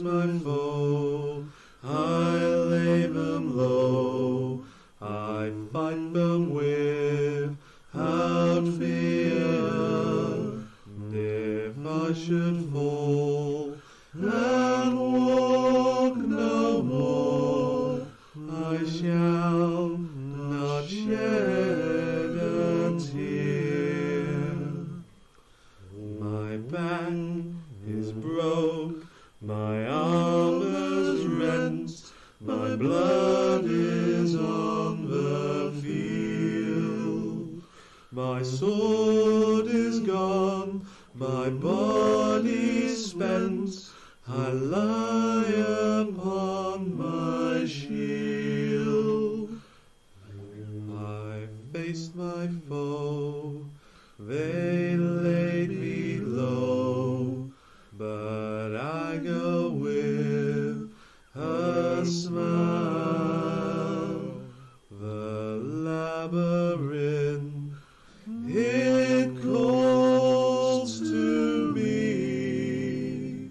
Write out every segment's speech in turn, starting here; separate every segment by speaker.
Speaker 1: my foe, I lay them low, I fight them without fear. If I should fall and walk no more, I shall not shed a tear. My back is broke, my armor's rent, my blood is on the field. My sword is gone, my body spent, I lie upon my shield. I faced my foe, they laid me low, but I go with a smile. The labyrinth, it calls to me.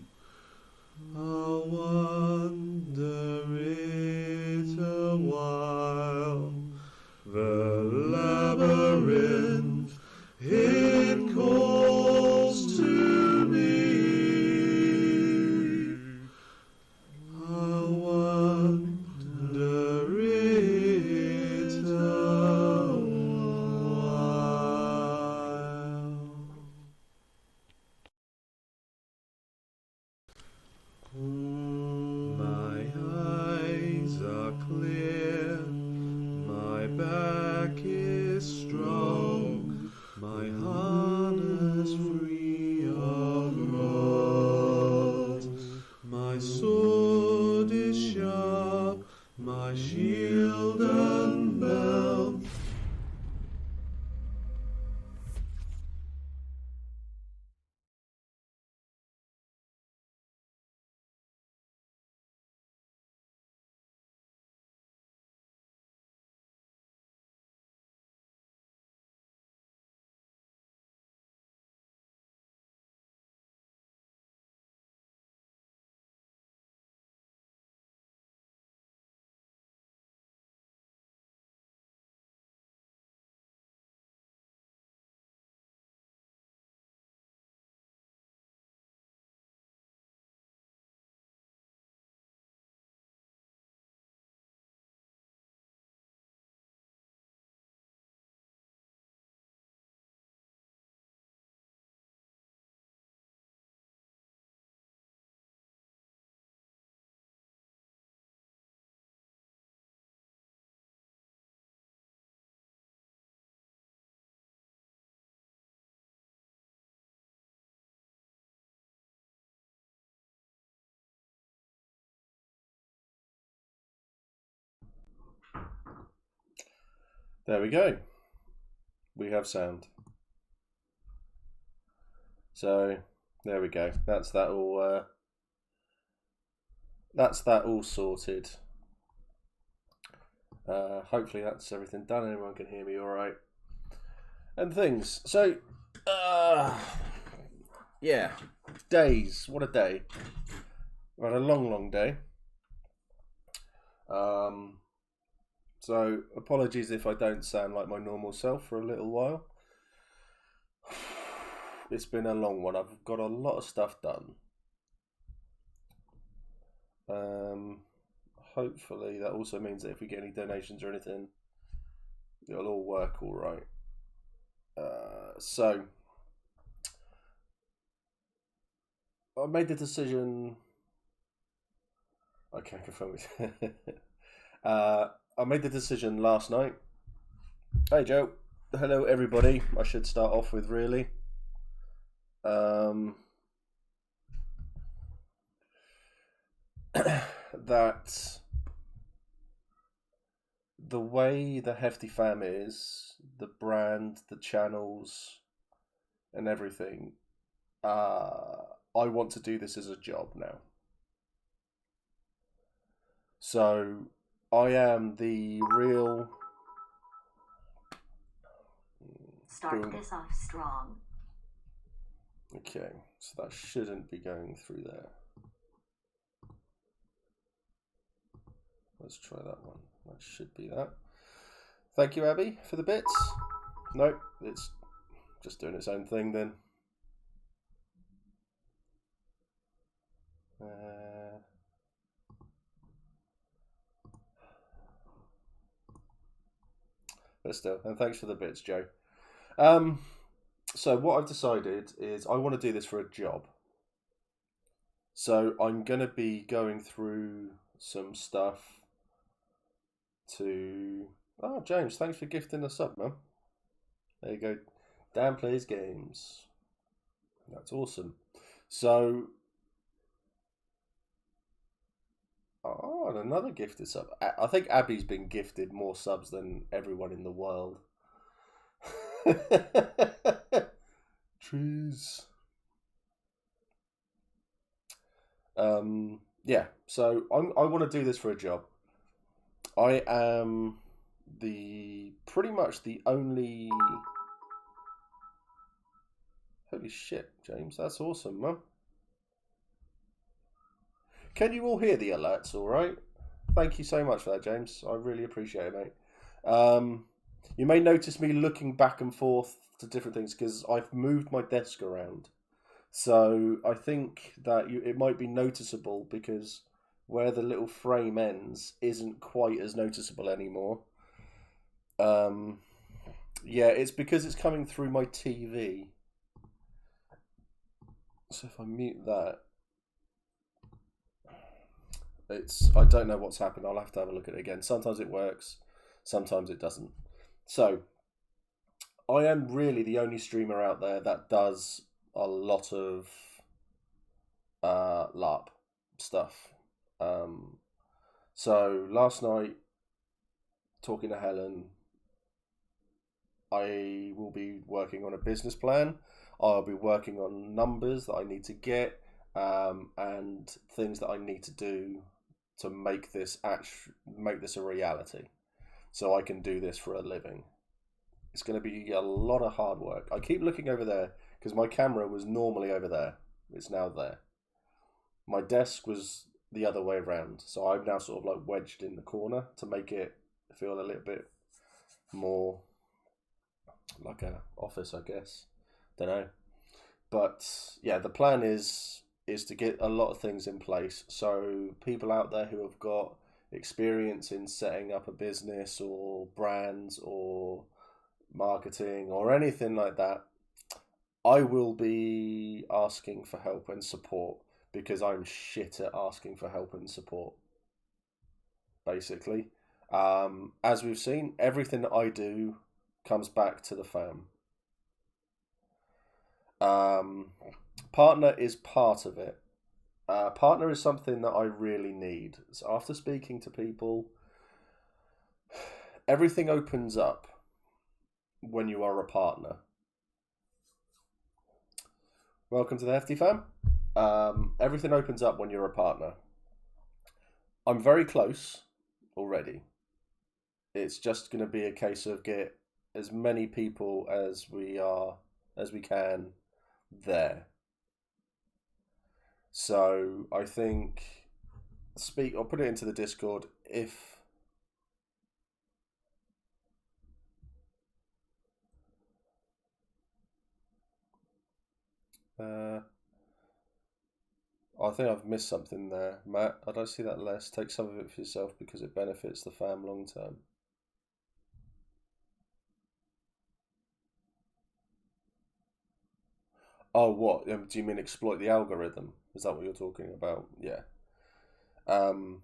Speaker 1: I'll wander it a while. The labyrinth, it calls to me. I'll wander it a while. My eyes are clear, my back is strong, my harness free of rot. My sword is sharp, my shield unbelt.
Speaker 2: There we go. We have sound. So there we go. That's that all. That's that all sorted. Hopefully that's everything done. Everyone can hear me all right. And things. So, yeah, days. What a day. We've had a long day. So apologies if I don't sound like my normal self for a little while. It's been a long one. I've got a lot of stuff done. Hopefully that also means that if we get any donations or anything, it'll all work all right. So I made the decision. I can't confirm it. I made the decision last night. Hey Joe. Hello everybody. I should start off with really. That the way the Hefty Fam is, the brand, the channels, and everything, I want to do this as a job now. So I am the real...
Speaker 3: Start this off strong.
Speaker 2: Okay, so that shouldn't be going through there. let's try that one. That should be that. Thank you, Abby, for the bits. Nope, it's just doing its own thing then. But still, and thanks for the bits, Joe. So what I've decided is I want to do this for a job. So I'm going to be going through some stuff to... Oh, James, thanks for gifting us up, man. There you go. Dan Plays Games. That's awesome. So... Oh, and another gifted sub. I think Abby's been gifted more subs than everyone in the world. Trees. Yeah, so I want to do this for a job. I am pretty much the only... Holy shit, James, that's awesome, man. Can you all hear the alerts all right? Thank you so much for that, James. I really appreciate it, mate. You may notice me looking back and forth to different things because I've moved my desk around. So I think that it might be noticeable because where the little frame ends isn't quite as noticeable anymore. Yeah, it's because it's coming through my TV. So if I mute that... I don't know what's happened. I'll have to have a look at it again. Sometimes it works, sometimes it doesn't. So, I am really the only streamer out there that does a lot of LARP stuff. So, last night, talking to Helen, I will be working on a business plan. I'll be working on numbers that I need to get and things that I need to do to make this a reality, so I can do this for a living. It's going to be a lot of hard work. I keep looking over there because my camera was normally over there. It's now there. My desk was the other way around, so I'm now sort of like wedged in the corner to make it feel a little bit more like an office, I guess. Don't know, but yeah, the plan is to get a lot of things in place. So people out there who have got experience in setting up a business or brands or marketing or anything like that, I will be asking for help and support because I'm shit at asking for help and support, basically. As we've seen, everything that I do comes back to the fam. Partner is part of it. Partner is something that I really need. So after speaking to people, everything opens up when you are a partner. Welcome to the Hefty Fam. Everything opens up when you're a partner. I'm very close already. It's just going to be a case of get as many people as we can there. So I think I'll put it into the Discord if I think I've missed something there, Matt. I don't see that less. Take some of it for yourself because it benefits the fam long term. Oh, what? Do you mean exploit the algorithm? Is that what you're talking about? Yeah. Found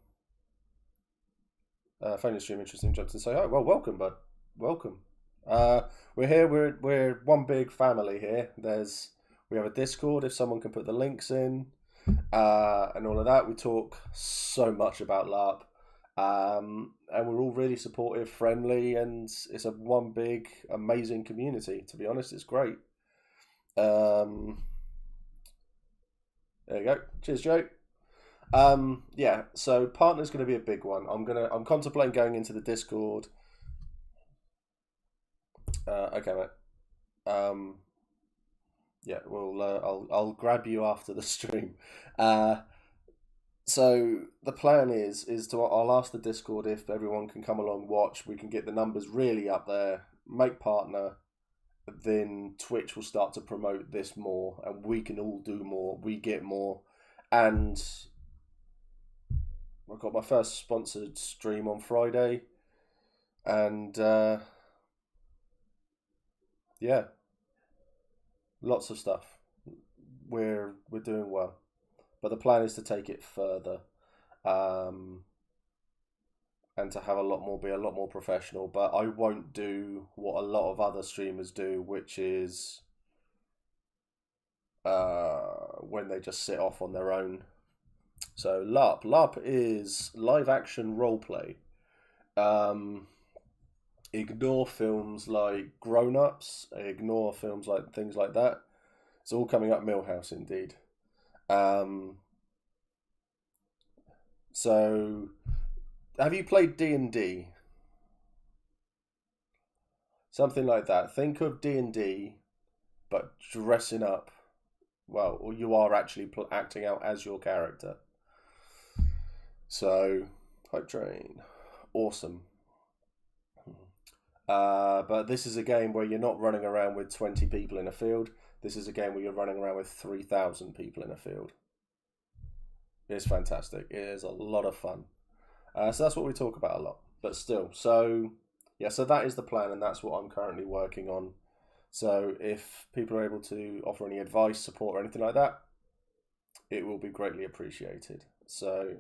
Speaker 2: your stream interesting. Jumped and say, oh, well, welcome, bud. Welcome. We're here. We're one big family here. We have a Discord. If someone can put the links in, and all of that. We talk so much about LARP, and we're all really supportive, friendly, and it's a one big amazing community. To be honest, it's great. There you go. Cheers, Joe. Yeah, so partner's going to be a big one. I'm contemplating going into the Discord. Okay, mate. Yeah, well, I'll grab you after the stream. So So the plan is to I'll ask the Discord if everyone can come along, watch. We can get the numbers really up there, make partner. Then Twitch will start to promote this more, and we can all do more. We get more, and I've got my first sponsored stream on Friday, and yeah, lots of stuff. We're doing well, but the plan is to take it further, and to have be a lot more professional. But I won't do what a lot of other streamers do, which is when they just sit off on their own. So LARP. LARP is live action roleplay. Ignore films like Grown Ups. Ignore films like things like that. It's all coming up Millhouse indeed. So have you played D&D? Something like that. Think of D&D, but dressing up. Well, or you are actually acting out as your character. So, Hype Train. Awesome. But this is a game where you're not running around with 20 people in a field. This is a game where you're running around with 3,000 people in a field. It's fantastic. It is a lot of fun. So that's what we talk about a lot. But still, so yeah, so that is the plan, and that's what I'm currently working on. So if people are able to offer any advice, support, or anything like that, it will be greatly appreciated. So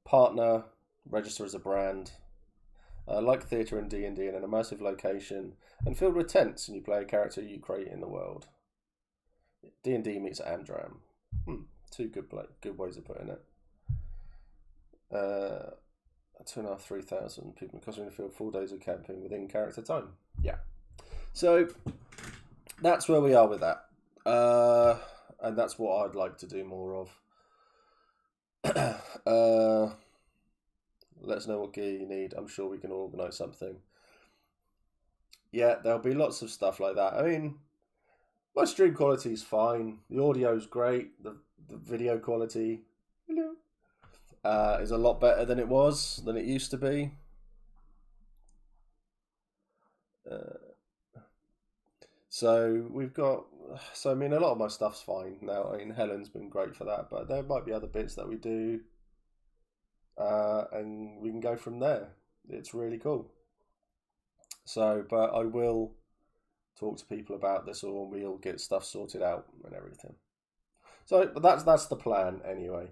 Speaker 2: partner, register as a brand, like theatre and D&D in an immersive location and filled with tents, and you play a character you create in the world. D&D meets Amdram. Two good ways of putting it. 2,500, 3,000 people in the field, 4 days of camping within character time. Yeah. So that's where we are with that. And that's what I'd like to do more of. Let us know what gear you need. I'm sure we can organise something. Yeah, there'll be lots of stuff like that. I mean, my stream quality is fine. The audio's great. The video quality is a lot better than it used to be. So we've got. So I mean, a lot of my stuff's fine now. I mean, Helen's been great for that, but there might be other bits that we do, and we can go from there. It's really cool. So, but I will talk to people about this, or we'll get stuff sorted out and everything. So, but that's the plan anyway.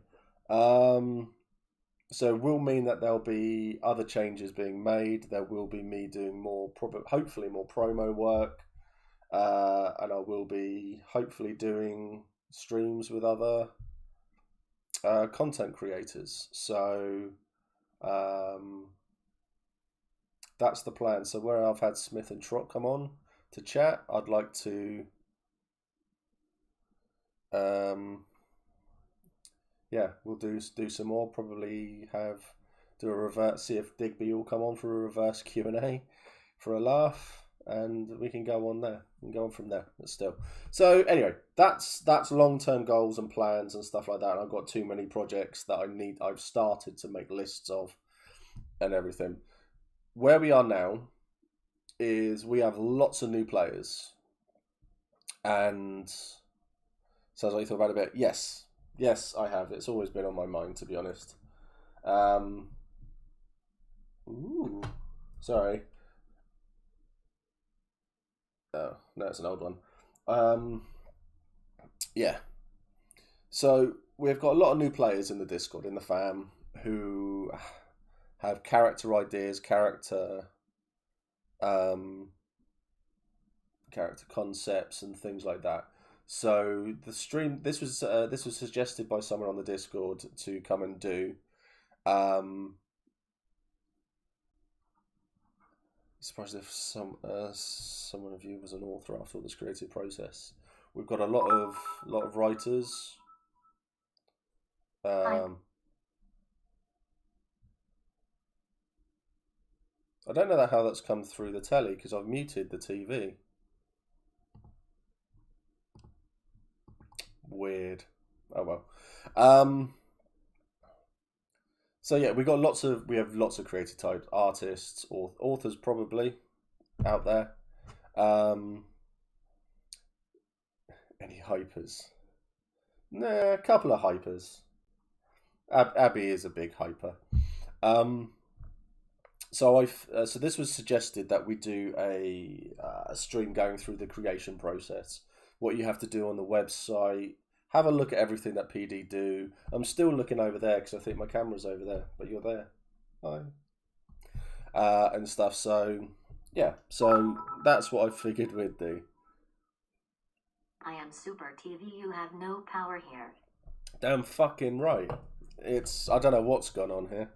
Speaker 2: So it will mean that there'll be other changes being made. There will be me doing hopefully more promo work, and I will be hopefully doing streams with other content creators. So that's the plan. So where I've had Smith and Trot come on to chat, I'd like to we'll do some more. Probably do a reverse. See if Digby will come on for a reverse Q&A for a laugh, and we can go on there. We can go on from there. But still, so anyway, that's long-term goals and plans and stuff like that. And I've got too many projects that I've started to make lists of, and everything. Where we are now is we have lots of new players, and sounds like you thought about it a bit. Yes, I have. It's always been on my mind, to be honest. Sorry. Oh, no, it's an old one. Yeah. So we've got a lot of new players in the Discord, in the fam, who have character ideas, character concepts, and things like that. So the stream, this was suggested by someone on the Discord to come and do. Surprised if someone of you was an author after all this creative process. We've got a lot of writers. I don't know how that's come through the telly because I've muted the TV. Weird. Oh well. So yeah, we have lots of creative types, artists, or authors probably out there. Any hypers? Nah, a couple of hypers. Abby is a big hyper. So this was suggested that we do a stream going through the creation process. What you have to do on the website. Have a look at everything that PD do. I'm still looking over there because I think my camera's over there, but you're there. Hi. And stuff. So yeah, so that's what I figured we'd do.
Speaker 3: I am Super TV. You have no power here.
Speaker 2: Damn fucking right. I don't know what's gone on here.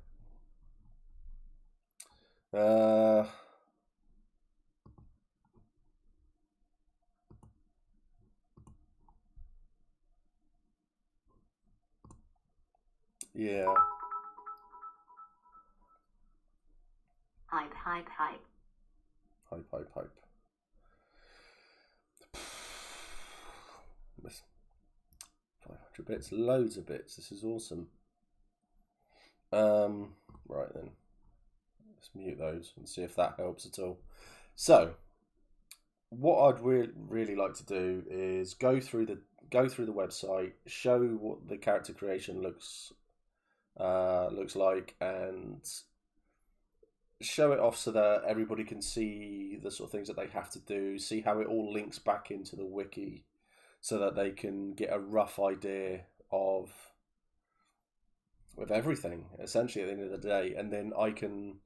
Speaker 2: Yeah.
Speaker 3: Hype, hype, hype.
Speaker 2: Hype, hype, hype. 500 bits, loads of bits. This is awesome. Right then. Let's mute those and see if that helps at all. So, what I'd really like to do is go through the website, show what the character creation looks like, and show it off so that everybody can see the sort of things that they have to do, see how it all links back into the wiki, so that they can get a rough idea of everything, essentially, at the end of the day. And then I can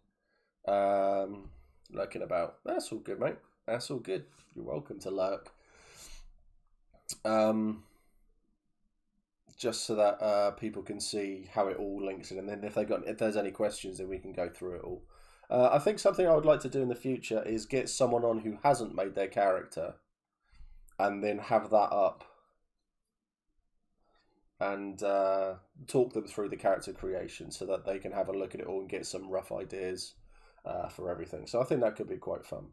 Speaker 2: lurking about. That's all good, mate. That's all good. You're welcome to lurk. Just so that people can see how it all links in, and then if there's any questions, then we can go through it all. I think something I would like to do in the future is get someone on who hasn't made their character, and then have that up and talk them through the character creation so that they can have a look at it all and get some rough ideas for everything. So I think that could be quite fun.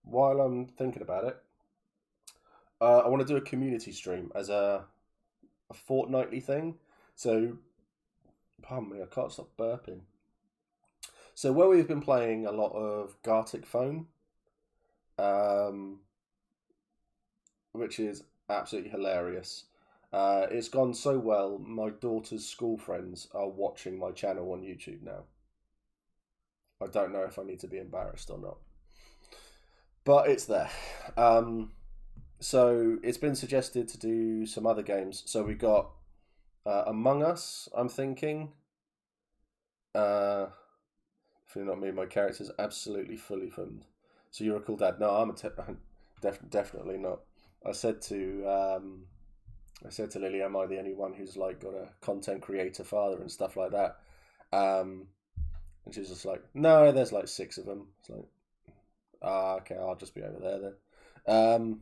Speaker 2: While I'm thinking about it, I want to do a community stream as a fortnightly thing. So, pardon me, I can't stop burping. So where we've been playing a lot of Gartic Phone, which is absolutely hilarious. It's gone so well, my daughter's school friends are watching my channel on YouTube now. I don't know if I need to be embarrassed or not. But it's there. So it's been suggested to do some other games. So we got Among Us, I'm thinking. If you're not me, my character's absolutely fully filmed. So you're a cool dad. No, I'm definitely not. I said to Lily, am I the only one who's like got a content creator father and stuff like that? And she's just like, no, there's like 6 of them. It's like, okay, I'll just be over there then.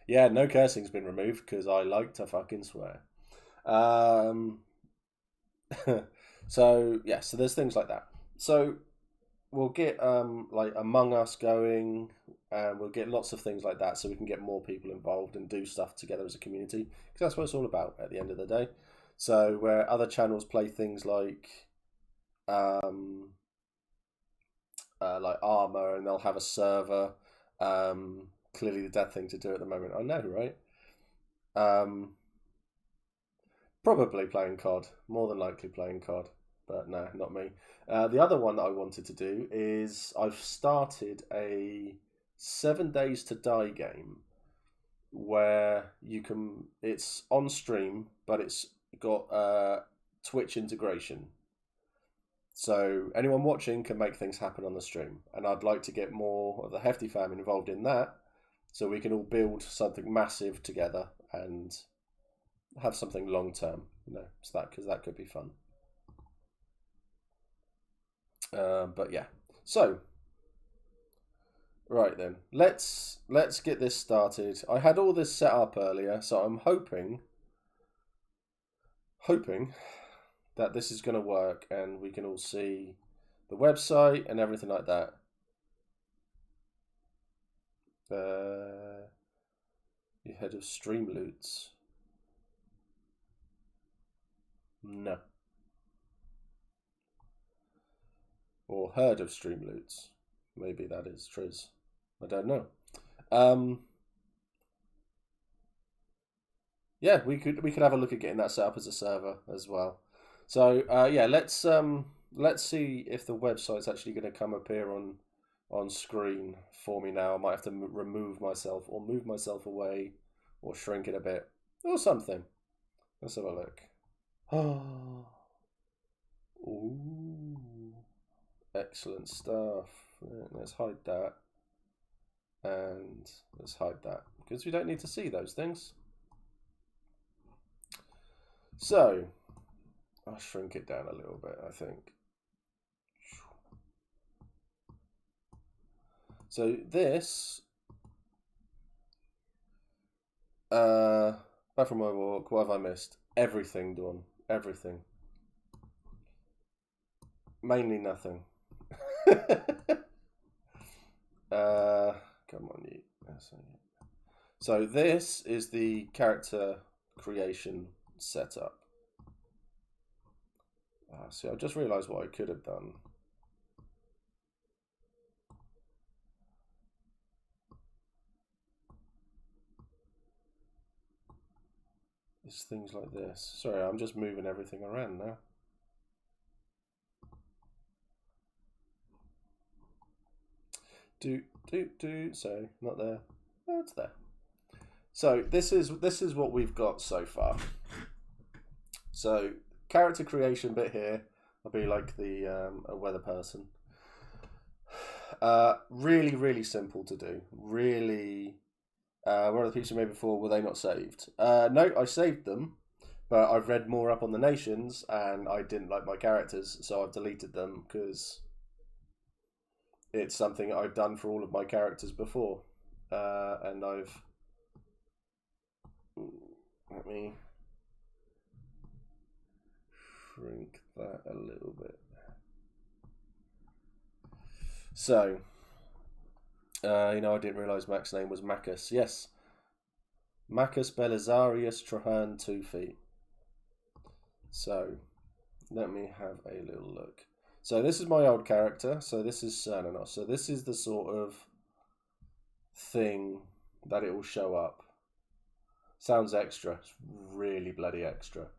Speaker 2: Yeah, no cursing's been removed because I like to fucking swear. So yeah, so there's things like that. So we'll get like Among Us going, and we'll get lots of things like that, so we can get more people involved and do stuff together as a community, because that's what it's all about at the end of the day. So where other channels play things like Armour, and they'll have a server. Clearly the dad thing to do at the moment. I know, right? Probably playing COD. More than likely playing COD. But no, not me. The other one that I wanted to do is I've started a 7 Days to Die game where it's on stream, but it's got Twitch integration. So anyone watching can make things happen on the stream. And I'd like to get more of the Hefty fam involved in that, so we can all build something massive together and have something long term, because that could be fun. But yeah, so right then, let's get this started. I had all this set up earlier, so I'm hoping that this is going to work and we can all see the website and everything like that. Head of stream loots. No. Or herd of stream loots. Maybe that is Triz. I don't know. Yeah, we could have a look at getting that set up as a server as well. So yeah, let's see if the website's actually going to come appear on screen for me now. I might have to remove myself or move myself away or shrink it a bit or something. Let's have a look. Oh, ooh, excellent stuff. Let's hide that, and let's hide that because we don't need to see those things. So I'll shrink it down a little bit, I think. So this, back from my walk, what have I missed? Everything, Dawn. Everything. Mainly nothing. Come on, you. So this is the character creation setup. See, I just realised what I could have done. It's things like this. Sorry, I'm just moving everything around now. So not there. Oh, it's there. So this is what we've got so far. So character creation bit here. I'll be like the a weather person. Really simple to do. Really. One of the people you made before, were they not saved? No, I saved them, but I've read more up on the nations and I didn't like my characters, so I've deleted them because it's something I've done for all of my characters before. And I've... Let me shrink that a little bit. So... I didn't realise Mac's name was Macus. Yes. Macus Belisarius Traherne 2 feet. So, let me have a little look. So, this is my old character. So, this is Cernanos. So, this is the sort of thing that it will show up. Sounds extra. It's really bloody extra.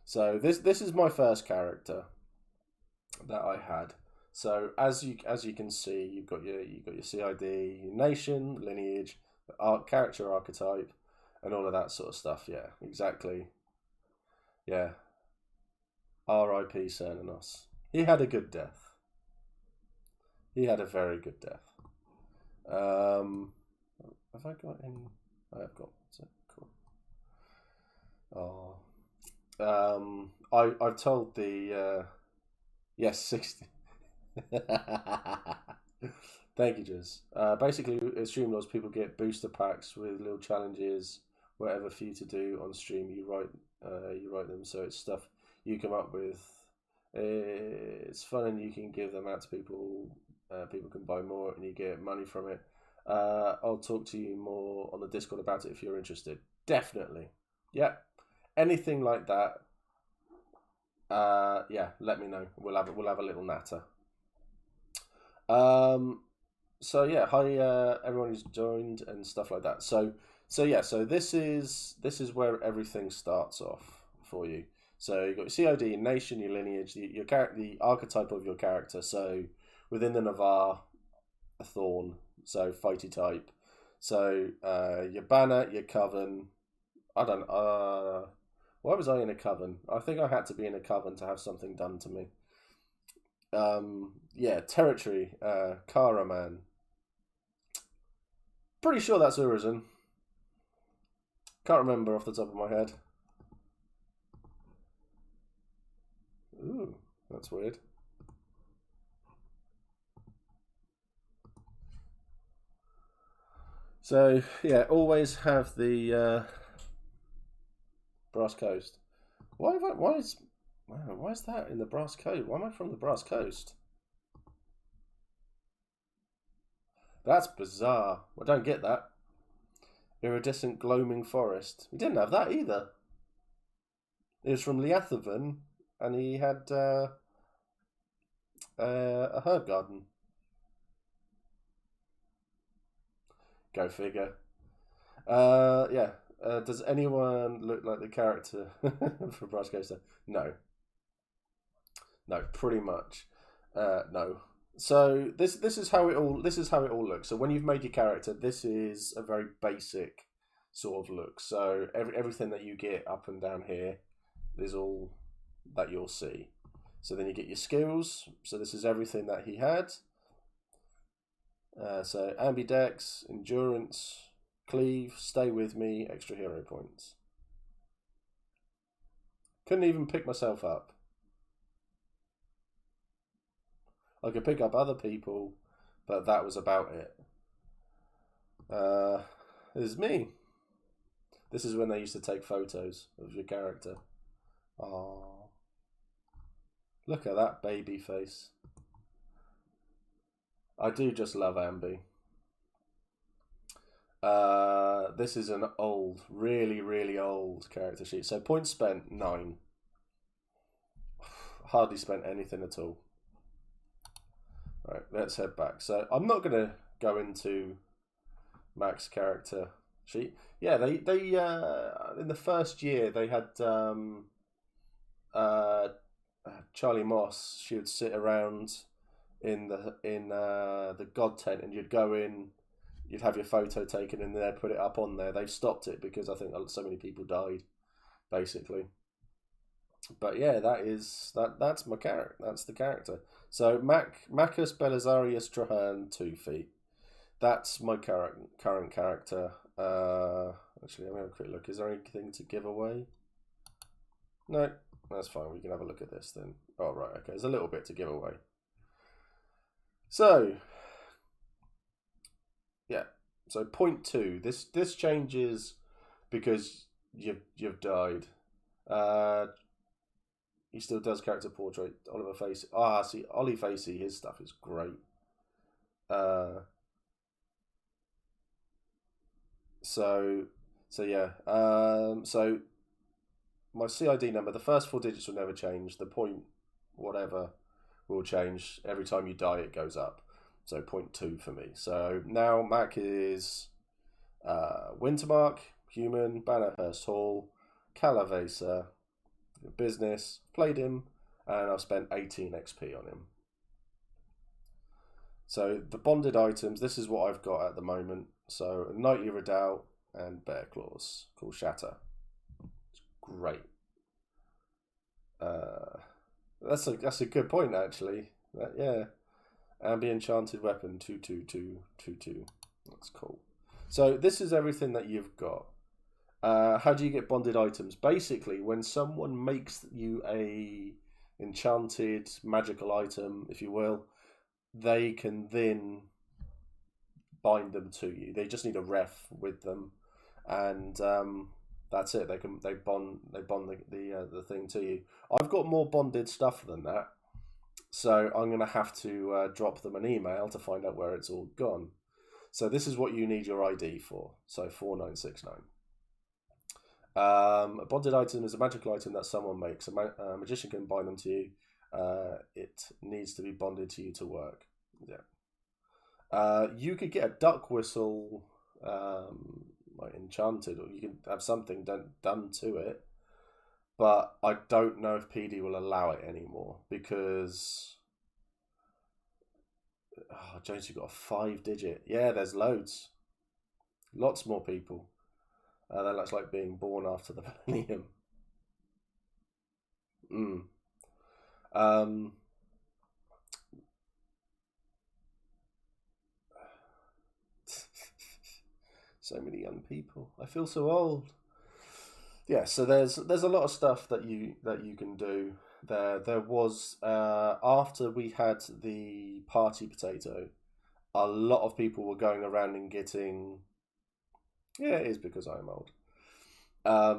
Speaker 2: So, this is my first character that I had. So as you can see, you've got your CID, your nation, lineage, character archetype, and all of that sort of stuff. Yeah, exactly. Yeah. R.I.P. Cernanos. He had a good death. He had a very good death. Have I got any? I have got. Cool. Oh. I've told the yes 60. Thank you, Jez. Basically, at Streamlabs, people get booster packs with little challenges, whatever for you to do on stream. You write them, so it's stuff you come up with. It's fun, and you can give them out to people. People can buy more, and you get money from it. I'll talk to you more on the Discord about it if you're interested. Definitely, yeah. Anything like that, yeah. Let me know. We'll have a little natter. So yeah, hi everyone who's joined and stuff like that. So yeah, so this is where everything starts off for you. So you've got your CID, nation, your lineage, your character, the archetype of your character. So within the Navarre, a thorn, so fighty type. So your banner, your coven. I don't. Why was I in a coven? I think I had to be in a coven to have something done to me. Yeah, territory, Karaman. Pretty sure that's Urizen. Can't remember off the top of my head. Ooh, that's weird. So yeah, always have the Brass Coast. Why is that in the Brass Coast? Why am I from the Brass Coast? That's bizarre. I don't get that. Iridescent gloaming forest. He didn't have that either. It was from Liathavan, and he had a herb garden. Go figure. Yeah. Does anyone look like the character for Brush Coaster? No. No, pretty much. No. So this is how it all looks. So when you've made your character, this is a very basic sort of look. So everything that you get up and down here is all that you'll see. So then you get your skills. So this is everything that he had. So ambidex, endurance, cleave, stay with me, extra hero points. Couldn't even pick myself up. I could pick up other people, but that was about it. This is me. This is when they used to take photos of your character. Oh, look at that baby face. I do just love Ambi. This is an old, really, really old character sheet. So points spent, 9. Hardly spent anything at all. Right, let's head back. So I'm not going to go into Mac's character sheet. Yeah, they in the first year they had Charlie Moss. She would sit around in the God tent, and you'd go in, you'd have your photo taken, and they'd put it up on there. They've stopped it because I think so many people died, basically. But yeah, that's my character. That's the character. So Macus Belisarius Traherne 2 feet. That's my current character. Actually, I'm gonna have a quick look. Is there anything to give away? No, that's fine. We can have a look at this then. Oh right, okay. There's a little bit to give away. So yeah. So point 2. This changes because you've died. He still does character portrait. Oliver Facey. See, Ollie Facey, his stuff is great. So yeah. So my CID number, the first 4 digits will never change. The point whatever will change. Every time you die, it goes up. So point 2 for me. So now Mac is Wintermark, human, Bannerhurst Hall, Calavesa, business, played him, and I've spent 18 XP on him. So the bonded items, this is what I've got at the moment. So a Knightly Redoubt and Bear Claws called Shatter. It's great. That's a good point actually. Yeah. Ambi Enchanted Weapon 22222. That's cool. So this is everything that you've got. How do you get bonded items? Basically, when someone makes you a enchanted magical item, if you will, they can then bind them to you. They just need a ref with them, and that's it. They bond the thing to you. I've got more bonded stuff than that, so I'm gonna have to drop them an email to find out where it's all gone. So this is what you need your ID for. So 4969. A bonded item is a magical item that someone makes. A magician can bind them to you. It needs to be bonded to you to work. Yeah. You could get a duck whistle like enchanted, or you can have something done to it. But I don't know if PD will allow it anymore because James, you've got a 5-digit. Yeah, there's loads. Lots more people. That looks like being born after the millennium. So many young people. I feel so old. Yeah, so there's a lot of stuff that you can do there. There was after we had the party potato, a lot of people were going around and getting. Yeah, it is because I'm old. A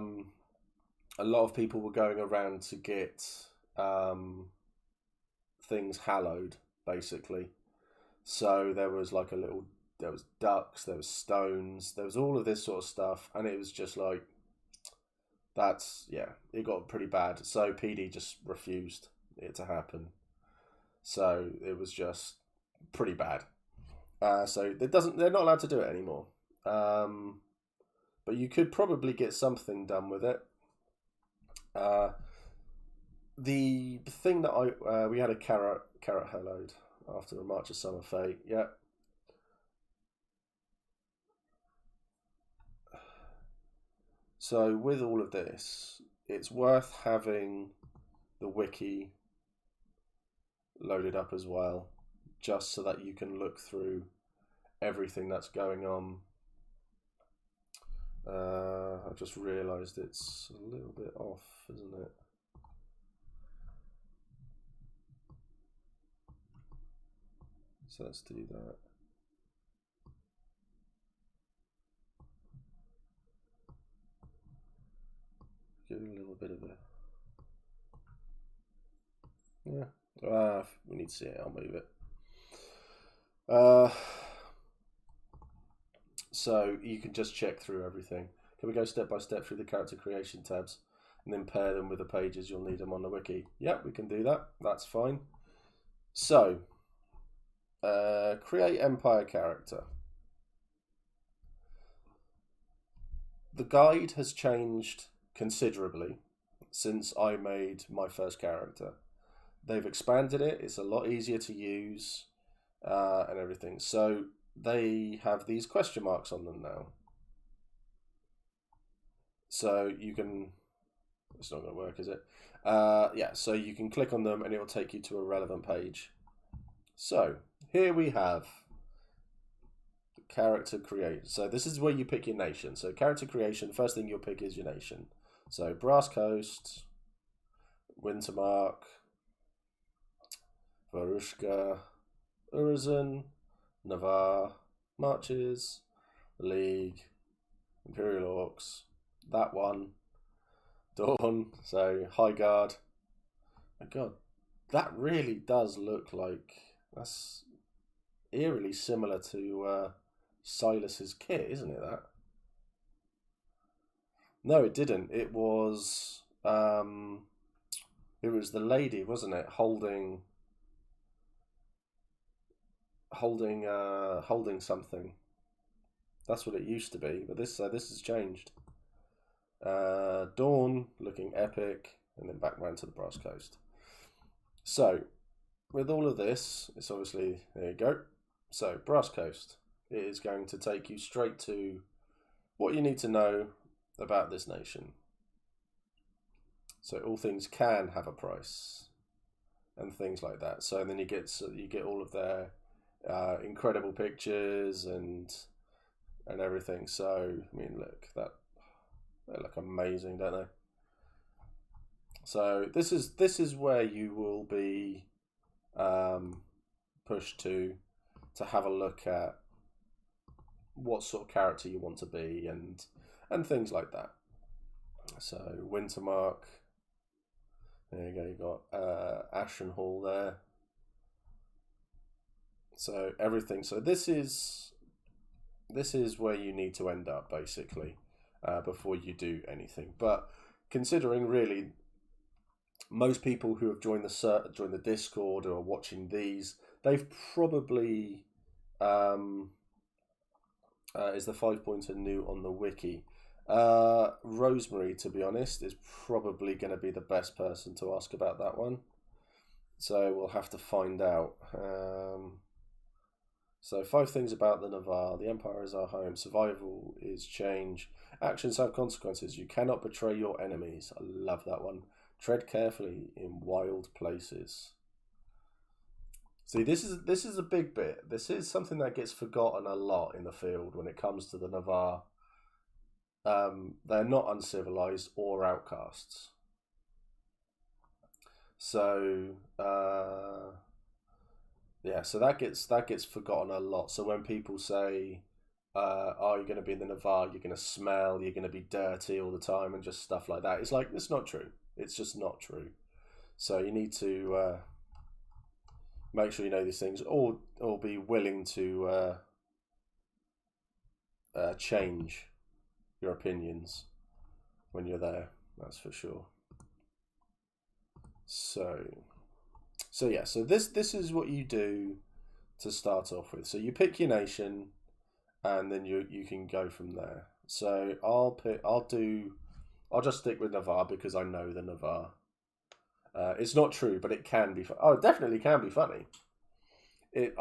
Speaker 2: lot of people were going around to get things hallowed, basically. So there was like a little ducks, there was stones, there was all of this sort of stuff, and it was just like, it got pretty bad. So PD just refused it to happen. So it was just pretty bad. So they're not allowed to do it anymore. But you could probably get something done with it. The thing that we had a carrot hellowed after a March of Summer Fate. Yeah. So with all of this, it's worth having the wiki loaded up as well, just so that you can look through everything that's going on. I just realised it's a little bit off, isn't it? So let's do that. Give it a little bit of a... Yeah. We need to see it. I'll move it. So you can just check through everything. Can we go step by step through the character creation tabs and then pair them with the pages? You'll need them on the wiki. Yeah, we can do that. That's fine. So, create Empire character. The guide has changed considerably since I made my first character. They've expanded it. It's a lot easier to use and everything. So they have these question marks on them now. So you can... It's not going to work, is it? Yeah, so you can click on them and it will take you to a relevant page. So here we have the character create. So this is where you pick your nation. So character creation, first thing you'll pick is your nation. So Brass Coast, Wintermark, Varushka, Urizen, Navarre, Marches, League, Imperial Orcs, that one, Dawn, so High Guard. My God, that really does look like, that's eerily similar to Silas's kit, isn't it, that? No, it didn't. It was the lady, wasn't it, holding something. That's what it used to be, but this has changed. Dawn looking epic, and then back round to the Brass Coast. So with all of this, it's obviously, there you go. So Brass Coast, it is going to take you straight to what you need to know about this nation. So all things can have a price and things like that. So then you get all of their incredible pictures and everything. So I mean, look, they look amazing, don't they? So this is where you will be pushed to have a look at what sort of character you want to be and things like that. So Wintermark, there you go. You got Ashen Hall there. So everything. So this is where you need to end up basically before you do anything. But considering really most people who have joined the Discord or are watching these, they've probably is the 5-pointer new on the wiki. Rosemary, to be honest, is probably going to be the best person to ask about that one. So we'll have to find out. So 5 things about the Navarre. The Empire is our home. Survival is change. Actions have consequences. You cannot betray your enemies. I love that one. Tread carefully in wild places. See, this is a big bit. This is something that gets forgotten a lot in the field when it comes to the Navarre. They're not uncivilized or outcasts. So yeah, so that gets forgotten a lot. So when people say, "Oh, you're going to be in the Navarre, you're going to smell, you're going to be dirty all the time," and just stuff like that, it's like, it's not true. It's just not true. So you need to make sure you know these things, or be willing to change your opinions when you're there. That's for sure. So yeah. So this is what you do to start off with. So you pick your nation, and then you can go from there. So I'll just stick with Navarre because I know the Navarre. It's not true, but it can be. It definitely can be funny. It's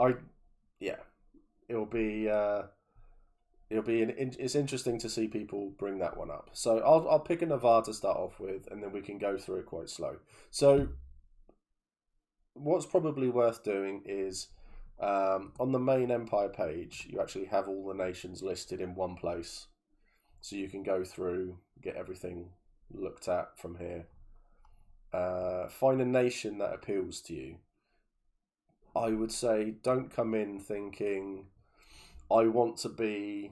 Speaker 2: interesting to see people bring that one up. So I'll pick a Navarre to start off with, and then we can go through it quite slow. So what's probably worth doing is on the main Empire page, you actually have all the nations listed in one place, so you can go through, get everything looked at from here. Find a nation that appeals to you. I would say don't come in thinking, I want to be...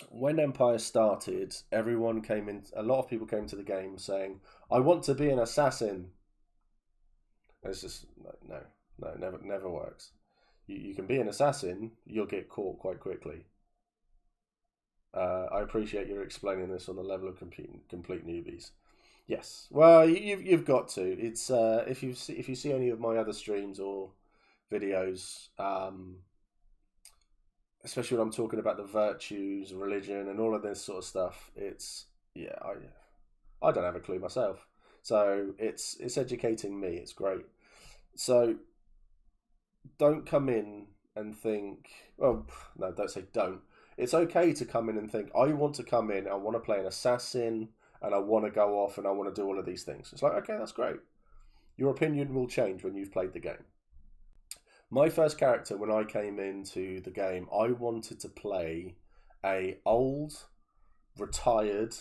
Speaker 2: When Empire started, a lot of people came to the game saying, I want to be an assassin. It's just, no, never works. You can be an assassin, you'll get caught quite quickly. I appreciate you explaining this on the level of complete newbies. Yes, well, you've got to. It's if you see any of my other streams or videos, especially when I'm talking about the virtues, religion, and all of this sort of stuff, I don't have a clue myself. So it's educating me. It's great. So don't come in and think, well, no, don't say don't. It's okay to come in and think, I want to come in, I want to play an assassin, and I want to go off and I want to do all of these things. It's like, okay, that's great. Your opinion will change when you've played the game. My first character, when I came into the game, I wanted to play a old, retired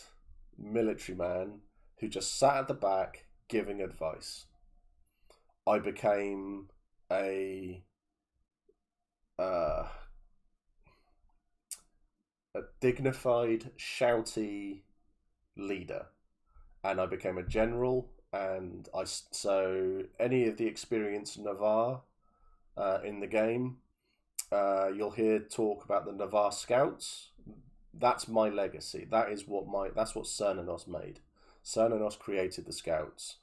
Speaker 2: military man who just sat at the back giving advice. I became a dignified, shouty leader, and I became a general. And so any of the experienced Navarre in the game, you'll hear talk about the Navarre Scouts. That's my legacy. That's what Cernanos made. Cernanos created the Scouts.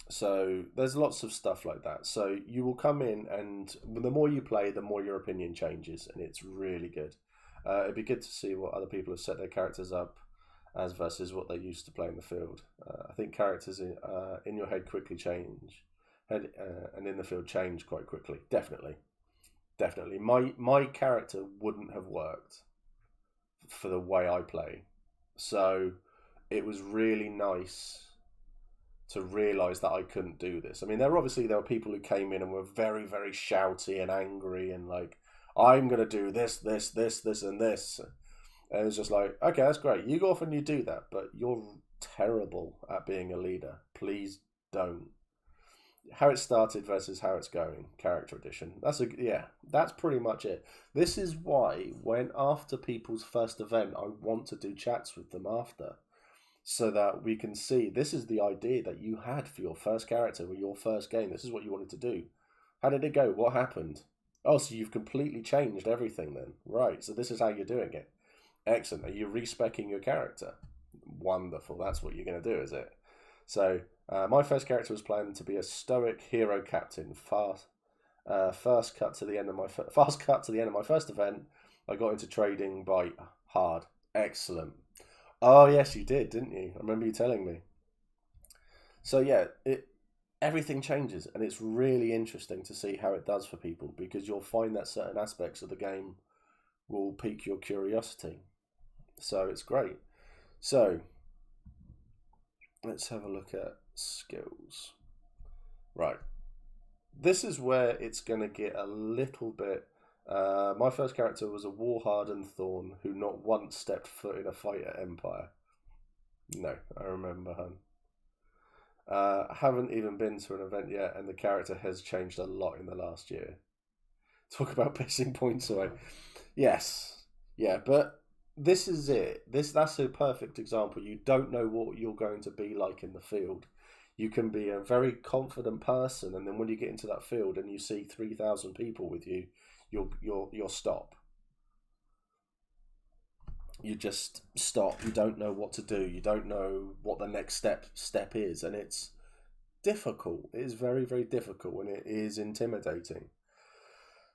Speaker 2: So there's lots of stuff like that. So you will come in, and the more you play, the more your opinion changes, and it's really good. It'd be good to see what other people have set their characters up as versus what they used to play in the field. I think characters in your head quickly change, and in the field change quite quickly. Definitely. My character wouldn't have worked for the way I play. So it was really nice to realise that I couldn't do this. I mean, there were people who came in and were very, very shouty and angry and like, I'm going to do this, and this. And it's just like, okay, that's great. You go off and you do that, but you're terrible at being a leader. Please don't. How it started versus how it's going, character edition. That's pretty much it. This is why when after people's first event, I want to do chats with them after, so that we can see this is the idea that you had for your first character or your first game. This is what you wanted to do. How did it go? What happened? Oh, so you've completely changed everything then. Right, so this is how you're doing it. Excellent. Are you respecing your character? Wonderful. That's what you're going to do, is it? So my first character was planned to be a stoic hero captain. Fast cut to the end of my first event. I got into trading by hard. Excellent. Oh yes, you did, didn't you? I remember you telling me. So yeah, everything changes, and it's really interesting to see how it does for people, because you'll find that certain aspects of the game will pique your curiosity. So it's great. So let's have a look at skills. Right. This is where it's going to get a little bit... my first character was a war-hardened Thorn who not once stepped foot in a fight at Empire. No, I remember him. I haven't even been to an event yet, and the character has changed a lot in the last year. Talk about pissing points away. Yes. Yeah, but this is it. That's a perfect example. You don't know what you're going to be like in the field. You can be a very confident person, and then when you get into that field and you see 3,000 people with you, you'll stop. You just stop. You don't know what to do. You don't know what the next step is, and it's difficult. It is very, very difficult, and it is intimidating.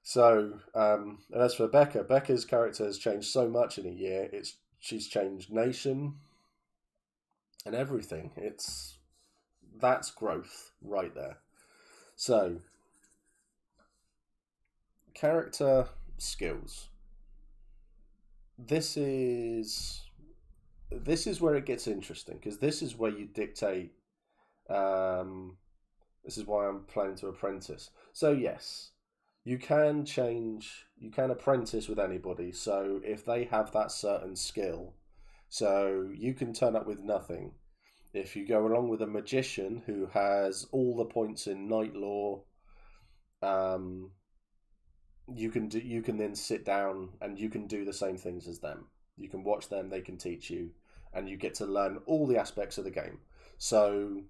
Speaker 2: So, and as for Becca, Becca's character has changed so much in a year. She's changed nation and everything. That's growth right there. So, character skills. This is where it gets interesting, because this is where you dictate. This is why I'm planning to apprentice. So yes, you can apprentice with anybody. So if they have that certain skill, so you can turn up with nothing. If you go along with a magician who has all the points in Night Law, you can then sit down and you can do the same things as them. You can watch them, they can teach you, and you get to learn all the aspects of the game. So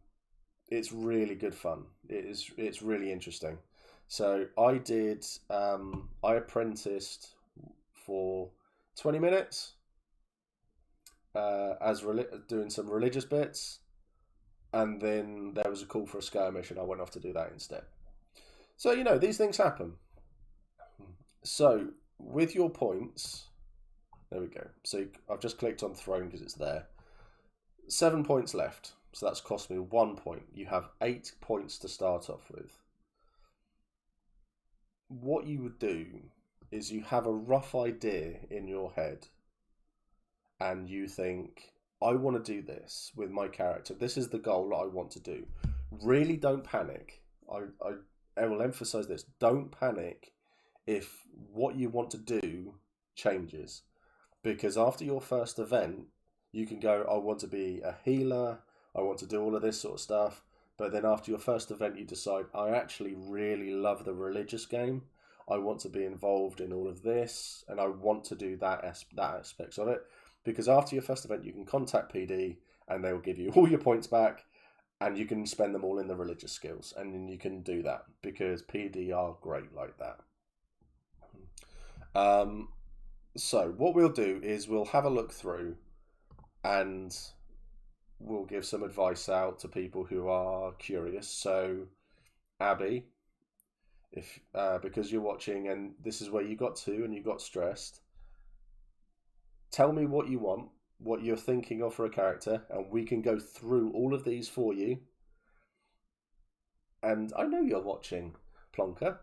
Speaker 2: it's really good fun. It's really interesting. So I apprenticed for 20 minutes doing some religious bits, and then there was a call for a skirmish and I went off to do that instead. So these things happen. So with your points, there we go. So I've just clicked on throne because it's there. 7 points left. So that's cost me 1 point. You have 8 points to start off with. What you would do is you have a rough idea in your head and you think, I want to do this with my character. This is the goal that I want to do. Really don't panic. I will emphasize this. Don't panic if what you want to do changes. Because after your first event, you can go, I want to be a healer, I want to do all of this sort of stuff. But then after your first event, you decide, I actually really love the religious game. I want to be involved in all of this, and I want to do that aspects of it. Because after your first event, you can contact PD, and they will give you all your points back, and you can spend them all in the religious skills. And then you can do that, because PD are great like that. So what we'll do is we'll have a look through and we'll give some advice out to people who are curious. So Abby, if because you're watching and this is where you got to and you got stressed, tell me what you want, what you're thinking of for a character, and we can go through all of these for you. And I know you're watching, Plonker.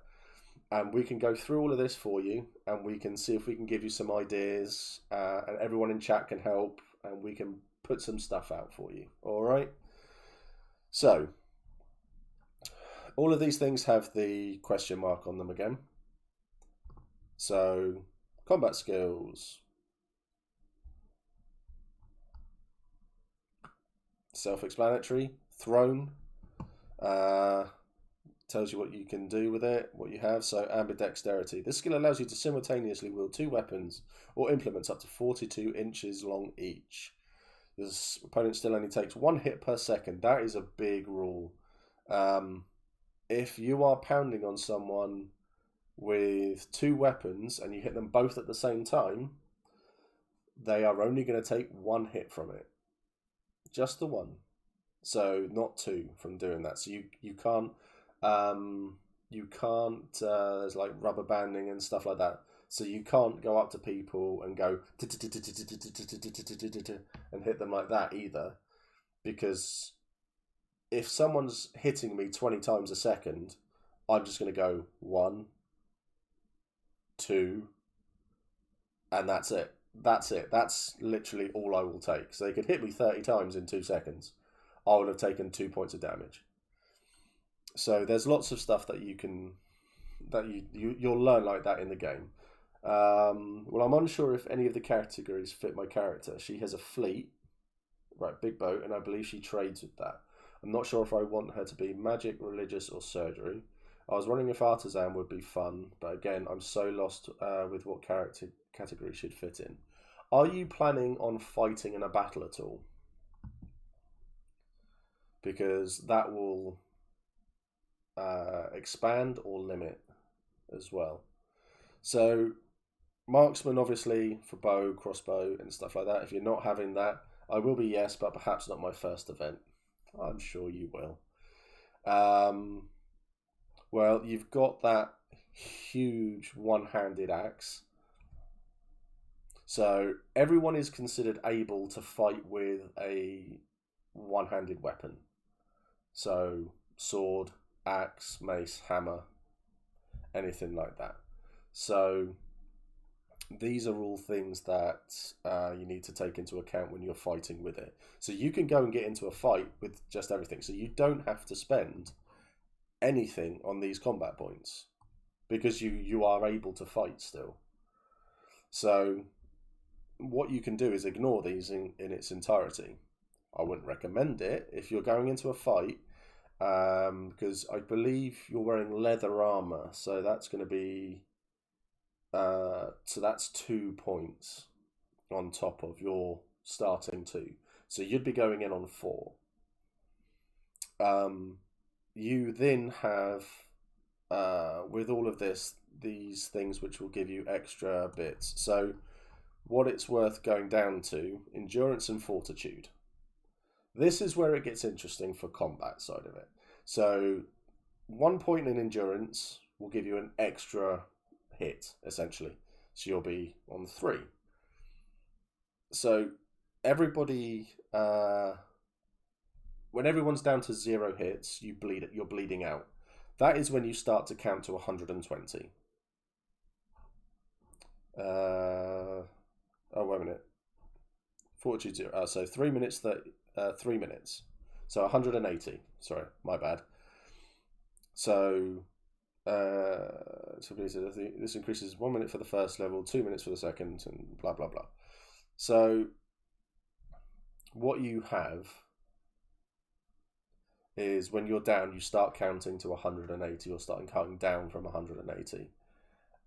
Speaker 2: And we can go through all of this for you, and we can see if we can give you some ideas, and everyone in chat can help, and we can put some stuff out for you. All right? So, all of these things have the question mark on them again. So, combat skills. Self-explanatory. Throne. Tells you what you can do with it, what you have. So ambidexterity. This skill allows you to simultaneously wield 2 weapons or implements up to 42 inches long each. This opponent still only takes 1 hit per second. That is a big rule. If you are pounding on someone with 2 weapons and you hit them both at the same time, they are only going to take 1 hit from it. Just the 1. So not 2 from doing that. So you can't there's like rubber banding and stuff like that, so you can't go up to people and go and hit them like that either, because if someone's hitting me 20 times a second, I'm just going to go 1, 2, and that's it. That's literally all I will take. So they could hit me 30 times in 2 seconds. I would have taken 2 points of damage. So there's lots of stuff that you'll learn like that in the game. Well, I'm unsure if any of the categories fit my character. She has a fleet, right, big boat, and I believe she trades with that. I'm not sure if I want her to be magic, religious, or surgery. I was wondering if artisan would be fun, but again, I'm so lost with what character category should fit in. Are you planning on fighting in a battle at all? Because that will expand or limit as well. So marksman, obviously, for bow, crossbow, and stuff like that. If you're not having that, I will be yes, but perhaps not my first event. I'm sure you will. Well, you've got that huge one-handed axe. So everyone is considered able to fight with a one-handed weapon. So sword, axe, mace, hammer, anything like that. So these are all things that you need to take into account when you're fighting with it. So you can go and get into a fight with just everything. So you don't have to spend anything on these combat points because you are able to fight still. So what you can do is ignore these in its entirety. I wouldn't recommend it if you're going into a fight, because I believe you're wearing leather armor, so that's going to be so that's 2 points on top of your starting 2. So you'd be going in on 4. You then have, with all of this, these things which will give you extra bits. So what it's worth going down to, endurance and fortitude. This is where it gets interesting for combat side of it. So 1 point in endurance will give you an extra hit, essentially. So you'll be on 3. So everybody, when everyone's down to 0 hits, you're bleeding out. That is when you start to count to 120. Oh, wait a minute. Fortitude 0. So 3 minutes, 3 minutes. So 180. Sorry, my bad. So, this increases 1 minute for the first level, 2 minutes for the second, and blah, blah, blah. So what you have is when you're down, you start counting to 180, or starting counting down from 180.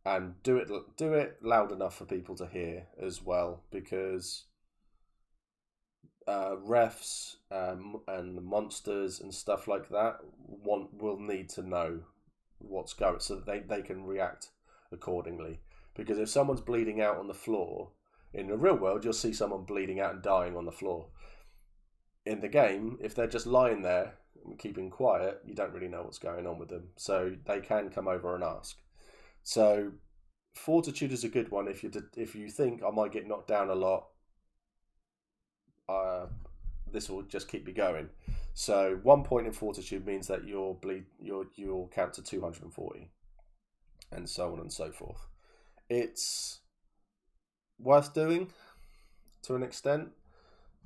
Speaker 2: And do it loud enough for people to hear as well, because refs and monsters and stuff like that will need to know what's going, so that they can react accordingly. Because if someone's bleeding out on the floor, in the real world, you'll see someone bleeding out and dying on the floor. In the game, if they're just lying there and keeping quiet, you don't really know what's going on with them. So they can come over and ask. So fortitude is a good one if you think I might get knocked down a lot. This will just keep me going. So 1 point in fortitude means that you'll count to 240, and so on and so forth. It's worth doing to an extent.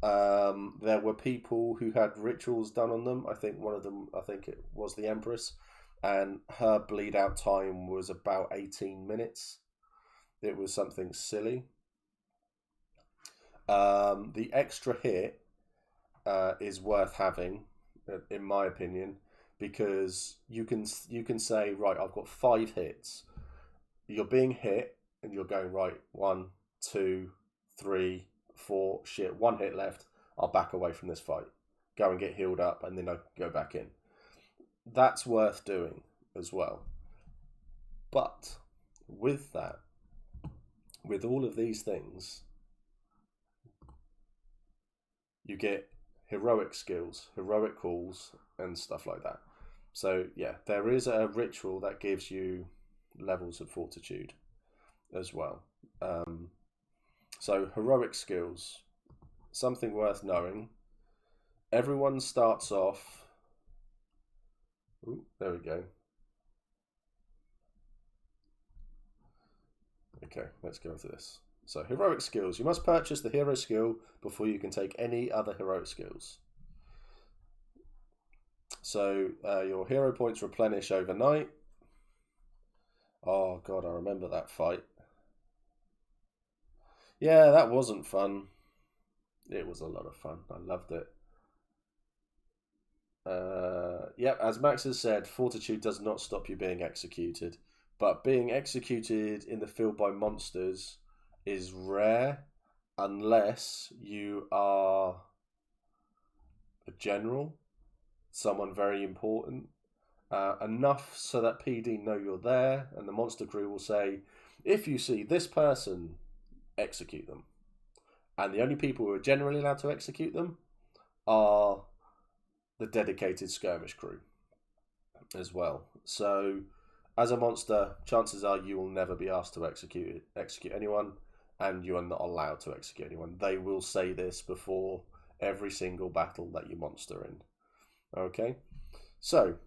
Speaker 2: There were people who had rituals done on them. I think one of them, it was the Empress, and her bleed out time was about 18 minutes. It was something silly. The extra hit is worth having, in my opinion, because you can say, right, I've got 5 hits. You're being hit, and you're going, right, 1, 2, 3, 4, shit, 1 hit left. I'll back away from this fight, go and get healed up, and then I'll go back in. That's worth doing as well. But with that, with all of these things, you get heroic skills, heroic calls, and stuff like that. So yeah, there is a ritual that gives you levels of fortitude as well. So heroic skills, something worth knowing. Everyone starts off. Ooh, there we go. Okay, let's go into this. So heroic skills. You must purchase the hero skill before you can take any other heroic skills. So your hero points replenish overnight. Oh god, I remember that fight. Yeah, that wasn't fun. It was a lot of fun. I loved it. Yep, as Max has said, fortitude does not stop you being executed. But being executed in the field by monsters is rare unless you are a general, someone very important, enough so that PD know you're there, and the monster crew will say, If you see this person, execute them. And the only people who are generally allowed to execute them are the dedicated skirmish crew as well. So, as a monster, chances are you will never be asked to execute anyone, and you are not allowed to execute anyone. They will say this before every single battle that you monster in. Okay? So,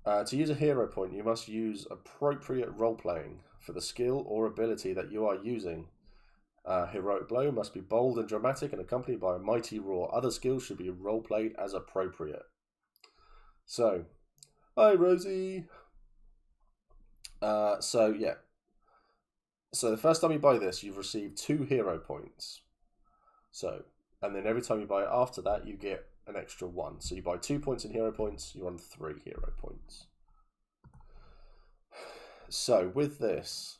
Speaker 2: to use a hero point, you must use appropriate role-playing for the skill or ability that you are using. Heroic blow must be bold and dramatic and accompanied by a mighty roar. Other skills should be role-played as appropriate. So, hi Rosie! So the first time you buy this, you've received 2 hero points. So, and then every time you buy it after that, you get an extra 1. So you buy 2 points in hero points, you're on 3 hero points. So with this,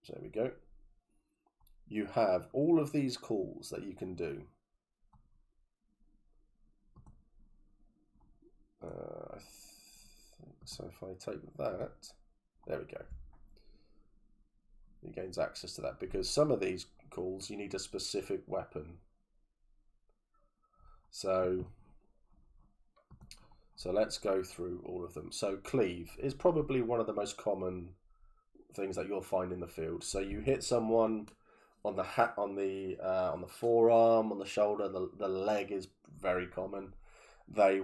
Speaker 2: there we go. You have all of these calls that you can do. So if I take that, there we go. It gains access to that because some of these calls you need a specific weapon. So let's go through all of them. So cleave is probably one of the most common things that you'll find in the field. So you hit someone on the forearm, on the shoulder, the leg is very common. They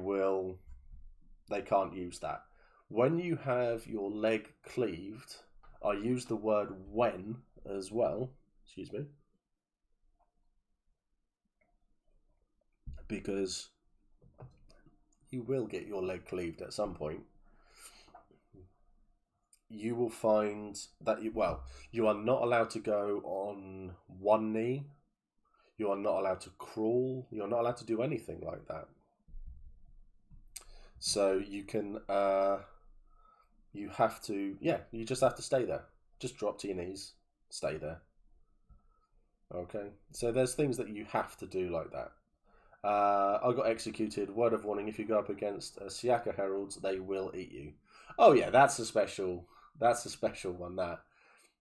Speaker 2: can't use that. When you have your leg cleaved, I use the word when as well. Excuse me. Because you will get your leg cleaved at some point. You will find that you are not allowed to go on one knee. You are not allowed to crawl. You're not allowed to do anything like that. So you can, you just have to stay there. Just drop to your knees, stay there. Okay, so there's things that you have to do like that. I got executed. Word of warning: if you go up against Siaka Heralds, they will eat you. Oh yeah, that's a special one. That.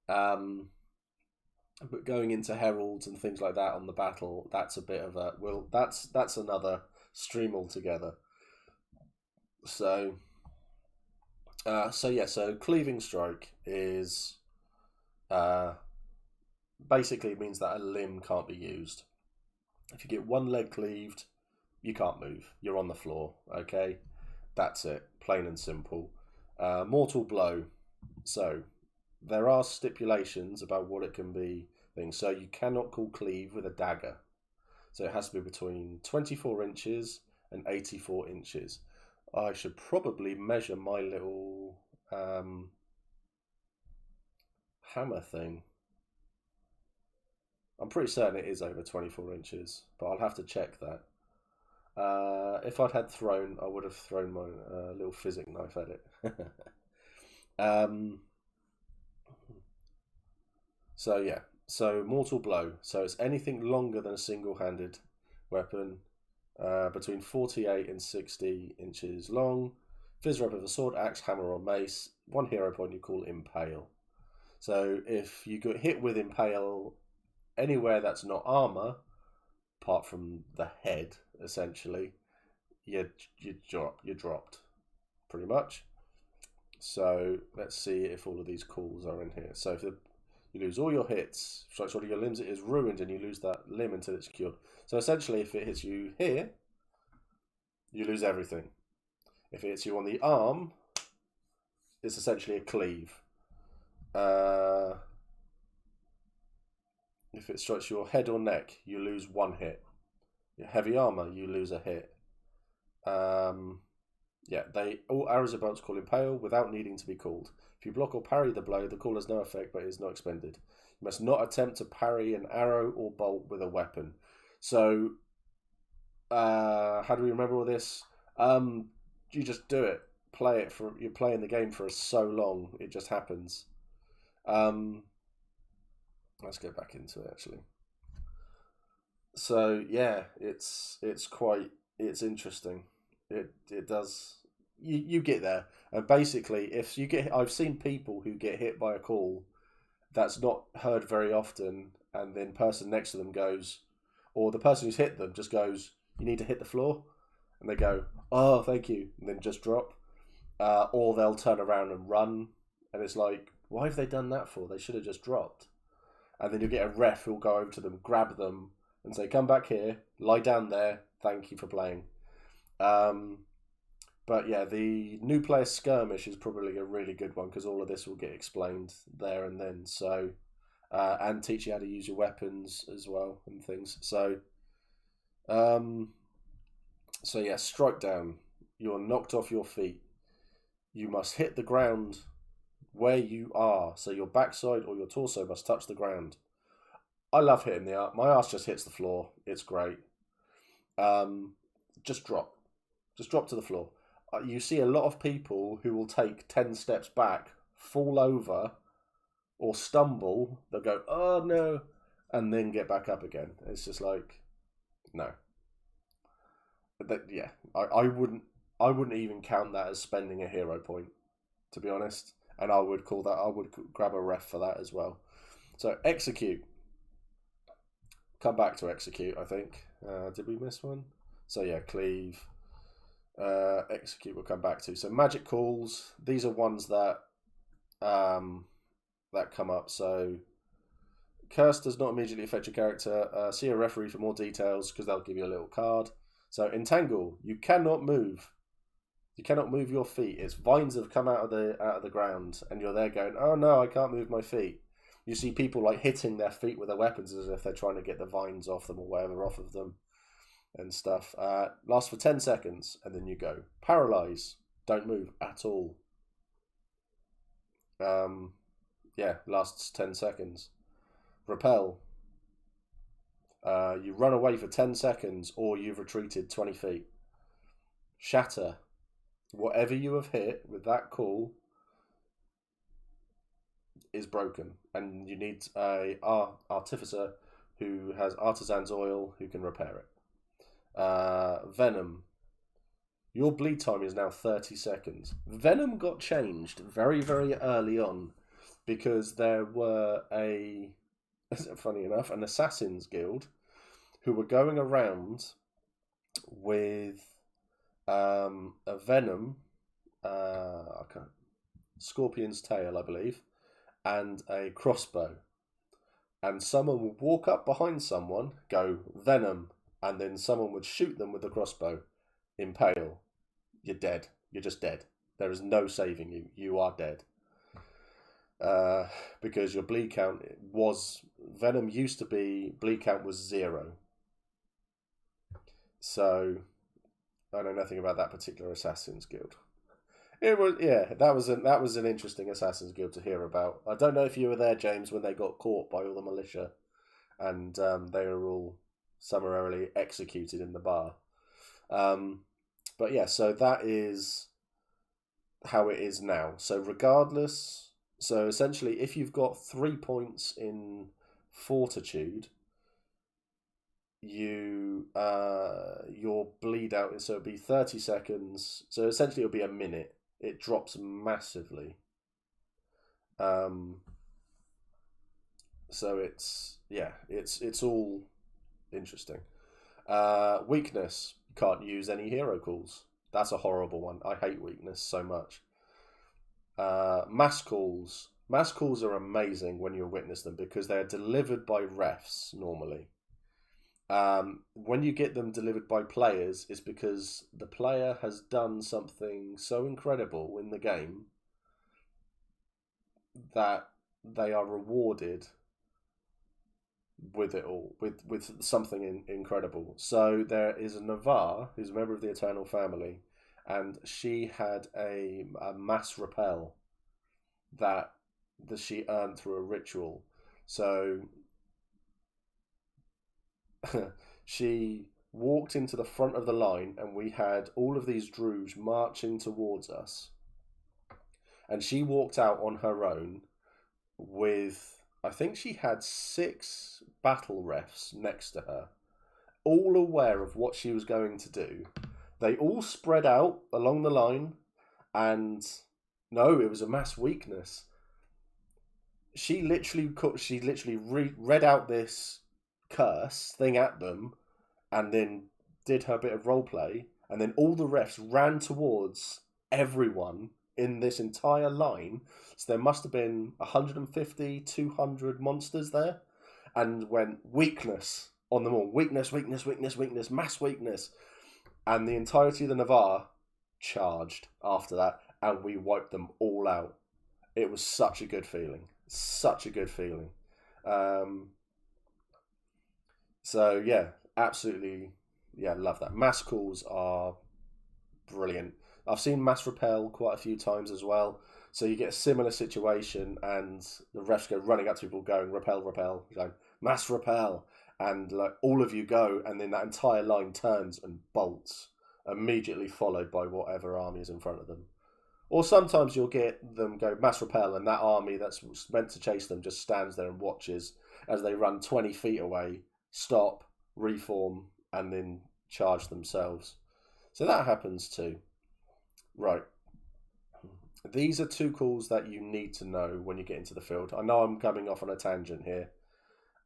Speaker 2: But going into heralds and things like that on the battle, that's a bit of a that's another stream altogether. So cleaving strike is basically means that a limb can't be used. If you get one leg cleaved, you can't move. You're on the floor. Okay, that's it. Plain and simple. Mortal blow. So there are stipulations about what it can be. So you cannot call cleave with a dagger. So it has to be between 24 inches and 84 inches. I should probably measure my little hammer thing. I'm pretty certain it is over 24 inches, but I'll have to check that. If I'd had thrown, I would have thrown my little physic knife at it. So mortal blow. So it's anything longer than a single-handed weapon, between 48 and 60 inches long. Fizz rep of a sword, axe, hammer, or mace. 1 hero point you call impale. So if you get hit with impale anywhere that's not armor, apart from the head, essentially, you're dropped, pretty much. So let's see if all of these calls are in here. So if you lose all your hits, strikes one of your limbs, it is ruined, and you lose that limb until it's cured. So essentially, if it hits you here, you lose everything. If it hits you on the arm, it's essentially a cleave. If it strikes your head or neck, you lose 1 hit. Your heavy armor, you lose a hit. All arrows are about to call impale without needing to be called. If you block or parry the blow, the call has no effect but is not expended. You must not attempt to parry an arrow or bolt with a weapon. So, how do we remember all this? You just do it. You're playing the game for so long, it just happens. Let's go back into it actually. So yeah, it's interesting. It does. You get there, and basically, I've seen people who get hit by a call, that's not heard very often, and then person next to them goes, or the person who's hit them just goes, "You need to hit the floor," and they go, "Oh, thank you," and then just drop. Or they'll turn around and run, and it's like, why have they done that for? They should have just dropped. And then you get a ref who'll go over to them, grab them, and say, "Come back here, lie down there. Thank you for playing." But yeah, the new player skirmish is probably a really good one because all of this will get explained there and then. So, and teach you how to use your weapons as well and things. So, yeah, strike down. You're knocked off your feet. You must hit the ground where you are. So your backside or your torso must touch the ground. I love hitting the arse. My arse just hits the floor. It's great. Just drop. Just drop to the floor. You see a lot of people who will take 10 steps back, fall over, or stumble. They'll go, "Oh no," and then get back up again. It's just like, no. Yeah, I wouldn't even count that as spending a hero point, to be honest. And I would grab a ref for that as well. So execute. Come back to execute, I think. Did we miss one? So yeah, cleave. Execute we'll come back to. So magic calls, these are ones that come up. So curse does not immediately affect your character. See a referee for more details because they'll give you a little card. So entangle, you cannot move. You cannot move your feet. It's vines have come out of the ground, and you're there going, "Oh no, I can't move my feet." You see people like hitting their feet with their weapons as if they're trying to get the vines off them or whatever off of them and stuff. Lasts for 10 seconds, and then you go. Paralyze, don't move at all. Yeah, lasts 10 seconds. Repel. You run away for 10 seconds, or you've retreated 20 feet. Shatter. Whatever you have hit with that call is broken, and you need a artificer who has artisan's oil who can repair it. Venom. Your bleed time is now 30 seconds. Venom got changed very, very early on because there were funny enough, an Assassin's Guild who were going around with a Venom, Scorpion's tail, I believe, and a crossbow. And someone would walk up behind someone, go, "Venom," and then someone would shoot them with the crossbow. Impale. You're dead. You're just dead. There is no saving you. You are dead. Because your bleed count was... Venom used to be... Bleed count was 0. So, I know nothing about that particular Assassin's Guild. It was, yeah, that was an interesting Assassin's Guild to hear about. I don't know if you were there, James, when they got caught by all the militia, and they were all summarily executed in the bar. But yeah, so that is how it is now. So regardless, so essentially, if you've got 3 points in Fortitude, your bleed out, so it'll be 30 seconds. So essentially, it'll be a minute. It drops massively. So it's all interesting. Weakness. You can't use any hero calls. That's a horrible one. I hate weakness so much. Mass calls. Mass calls are amazing when you witness them because they're delivered by refs normally. When you get them delivered by players, it's because the player has done something so incredible in the game that they are rewarded with it all, with something incredible. So there is a Navarre who's a member of the Eternal Family, and she had a mass repel that she earned through a ritual. So she walked into the front of the line, and we had all of these Druze marching towards us, and she walked out on her own with, I think she had 6 battle refs next to her, all aware of what she was going to do. They all spread out along the line, and no, it was a mass weakness. she literally read out this curse thing at them, and then did her bit of role play, and then all the refs ran towards everyone in this entire line. So there must have been 150, 200 monsters there, and went weakness on them all. Weakness, weakness, weakness, weakness, mass weakness. And the entirety of the Navarre charged after that, and we wiped them all out. It was such a good feeling. Such a good feeling. So, yeah, absolutely. Yeah, love that. Mass calls are brilliant. I've seen mass repel quite a few times as well. So you get a similar situation, and the refs go running up to people going, repel, repel, going, mass repel. And like all of you go, and then that entire line turns and bolts, immediately followed by whatever army is in front of them. Or sometimes you'll get them go mass repel, and that army that's meant to chase them just stands there and watches as they run 20 feet away, stop, reform, and then charge themselves. So that happens too. Right. These are two calls that you need to know when you get into the field. I know I'm coming off on a tangent here.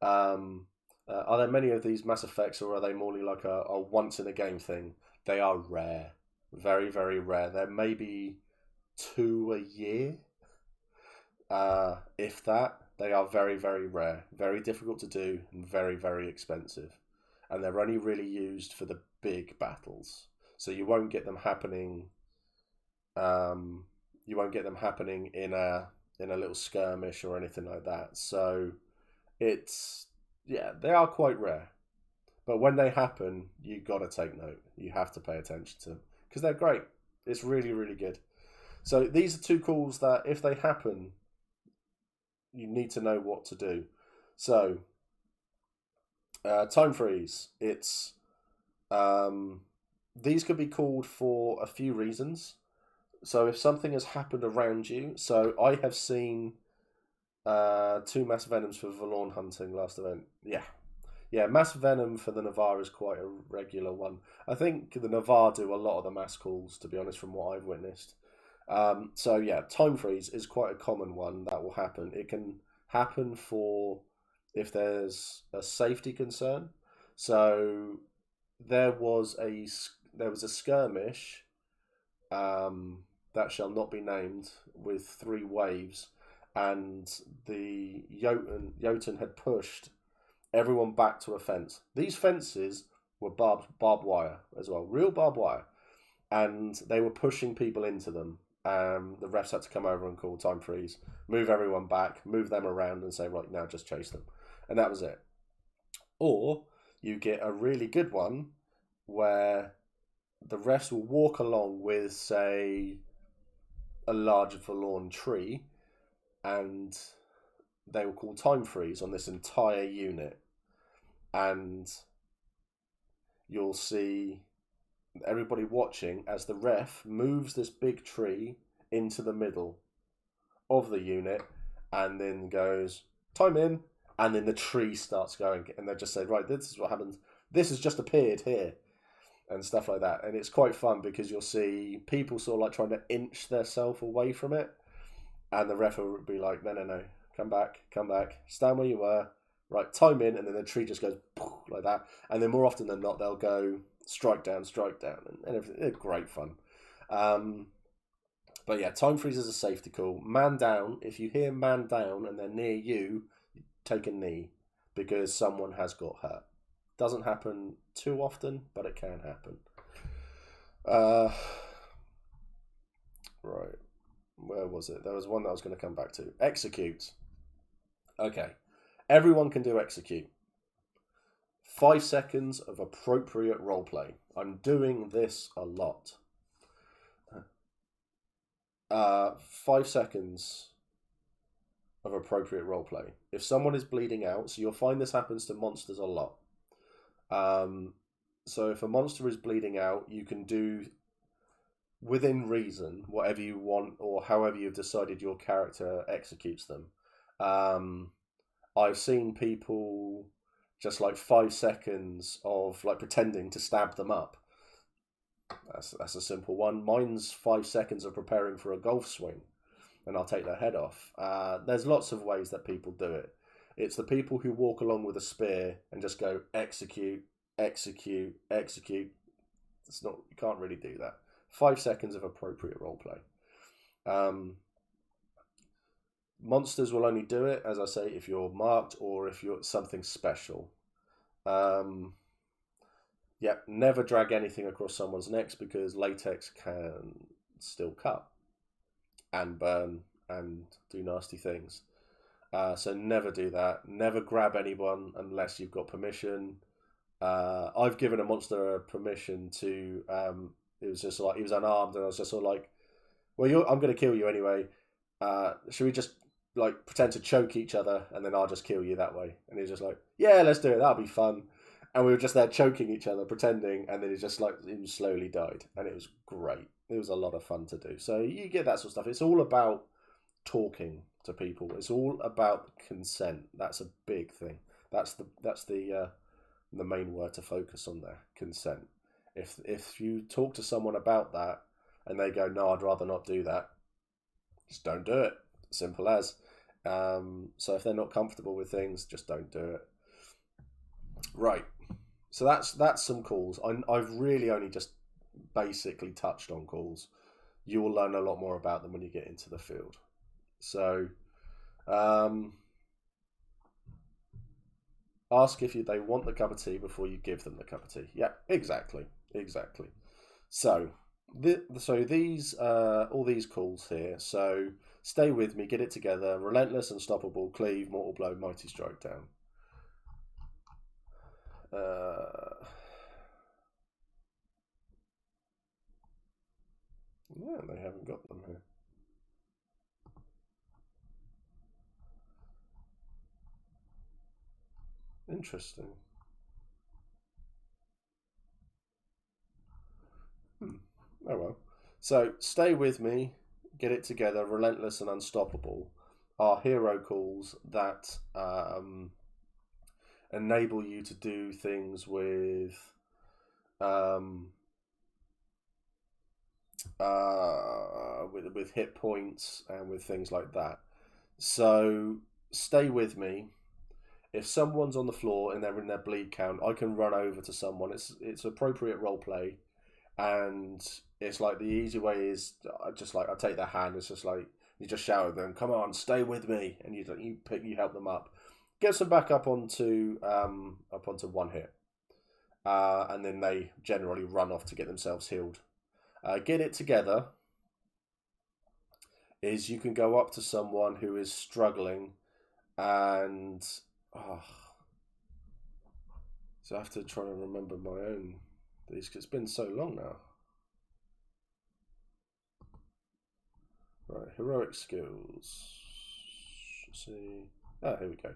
Speaker 2: Are there many of these Mass Effects, or are they more like a once in a game thing? They are rare. Very, very rare. There may be 2 a year. If that. They are very, very rare. Very difficult to do and very, very expensive. And they're only really used for the big battles. So you won't get them happening you won't get them happening in a little skirmish or anything like that. So it's they are quite rare. But when they happen, you got to take note. You have to pay attention to them because they're great. It's really, really good. So these are two calls that if they happen, you need to know what to do. So time freeze. It's these could be called for a few reasons. So if something has happened around you, so I have seen 2 mass venoms for Valorn hunting last event. Yeah, mass venom for the Navarre is quite a regular one. I think the Navarre do a lot of the mass calls, to be honest, from what I've witnessed. So yeah, time freeze is quite a common one that will happen. It can happen for if there's a safety concern. So there was a skirmish that shall not be named with 3 waves, and the Jotun had pushed everyone back to a fence. These fences were barbed wire as well, real barbed wire, and they were pushing people into them. The refs had to come over and call time freeze, move everyone back, move them around, and say, right, now just chase them. And that was it. Or you get a really good one where the refs will walk along with, say, a large forlorn tree, and they will call time freeze on this entire unit. And you'll see everybody watching as the ref moves this big tree into the middle of the unit and then goes, time in, and then the tree starts going, and they just say, right, this is what happens. This has just appeared here. And stuff like that. And it's quite fun because you'll see people sort of like trying to inch themselves away from it. And the ref will be like, no, come back, stand where you were, right, time in, and then the tree just goes like that. And then more often than not, they'll go strike down, and everything. It's great fun. But yeah, time freeze is a safety call. Man down, if you hear man down and they're near you, take a knee because someone has got hurt. Doesn't happen too often, but it can happen. Right. Where was it? There was one that I was going to come back to. Execute. Okay. Everyone can do execute. 5 seconds of appropriate roleplay. I'm doing this a lot. 5 seconds of appropriate roleplay. If someone is bleeding out, so you'll find this happens to monsters a lot. So if a monster is bleeding out, you can do within reason whatever you want or however you've decided your character executes them. I've seen people just like 5 seconds of like pretending to stab them up. That's a simple one. Mine's 5 seconds of preparing for a golf swing. and I'll take their head off. There's lots of ways that people do it. It's the people who walk along with a spear and just go execute, execute, execute. It's not, you can't really do that. 5 seconds of appropriate roleplay. Monsters will only do it, as I say, if you're marked or if you're something special. Yeah, never drag anything across someone's necks because latex can still cut and burn and do nasty things. So never do that. Never grab anyone unless you've got permission. I've given a monster permission to. It was just like he was unarmed, and I was just sort of like, "Well, I'm going to kill you anyway. Should we just like pretend to choke each other, and then I'll just kill you that way?" And he was just like, "Yeah, let's do it. That'll be fun." And we were just there choking each other, pretending, and then he just like he slowly died, and it was great. It was a lot of fun to do. So you get that sort of stuff. It's all about talking to people. It's all about consent. That's a big thing. That's the main word to focus on there. Consent. If you talk to someone about that and they go, "No, I'd rather not do that," just don't do it. Simple as. So if they're not comfortable with things, just don't do it. Right. So that's some calls. I've really only just basically touched on calls. You will learn a lot more about them when you get into the field. So, ask if they want the cup of tea before you give them the cup of tea. Yeah, exactly. So, these all these calls here. So, stay with me, get it together. Relentless, unstoppable, cleave, mortal blow, mighty strike down. Yeah, they haven't got them here. Interesting. Oh well. So stay with me, get it together. Relentless and unstoppable are hero calls that enable you to do things with with hit points and with things like that. So stay with me. If someone's on the floor and they're in their bleed count, I can run over to someone. It's appropriate role play, and it's like the easy way is I take their hand. It's just like you just shout at them, "Come on, stay with me," and you help them up, gets them back up onto one hit, and then they generally run off to get themselves healed. Get it together is you can go up to someone who is struggling, and so I have to try and remember my own these because it's been so long now. Right, heroic skills. Let's see. Here we go.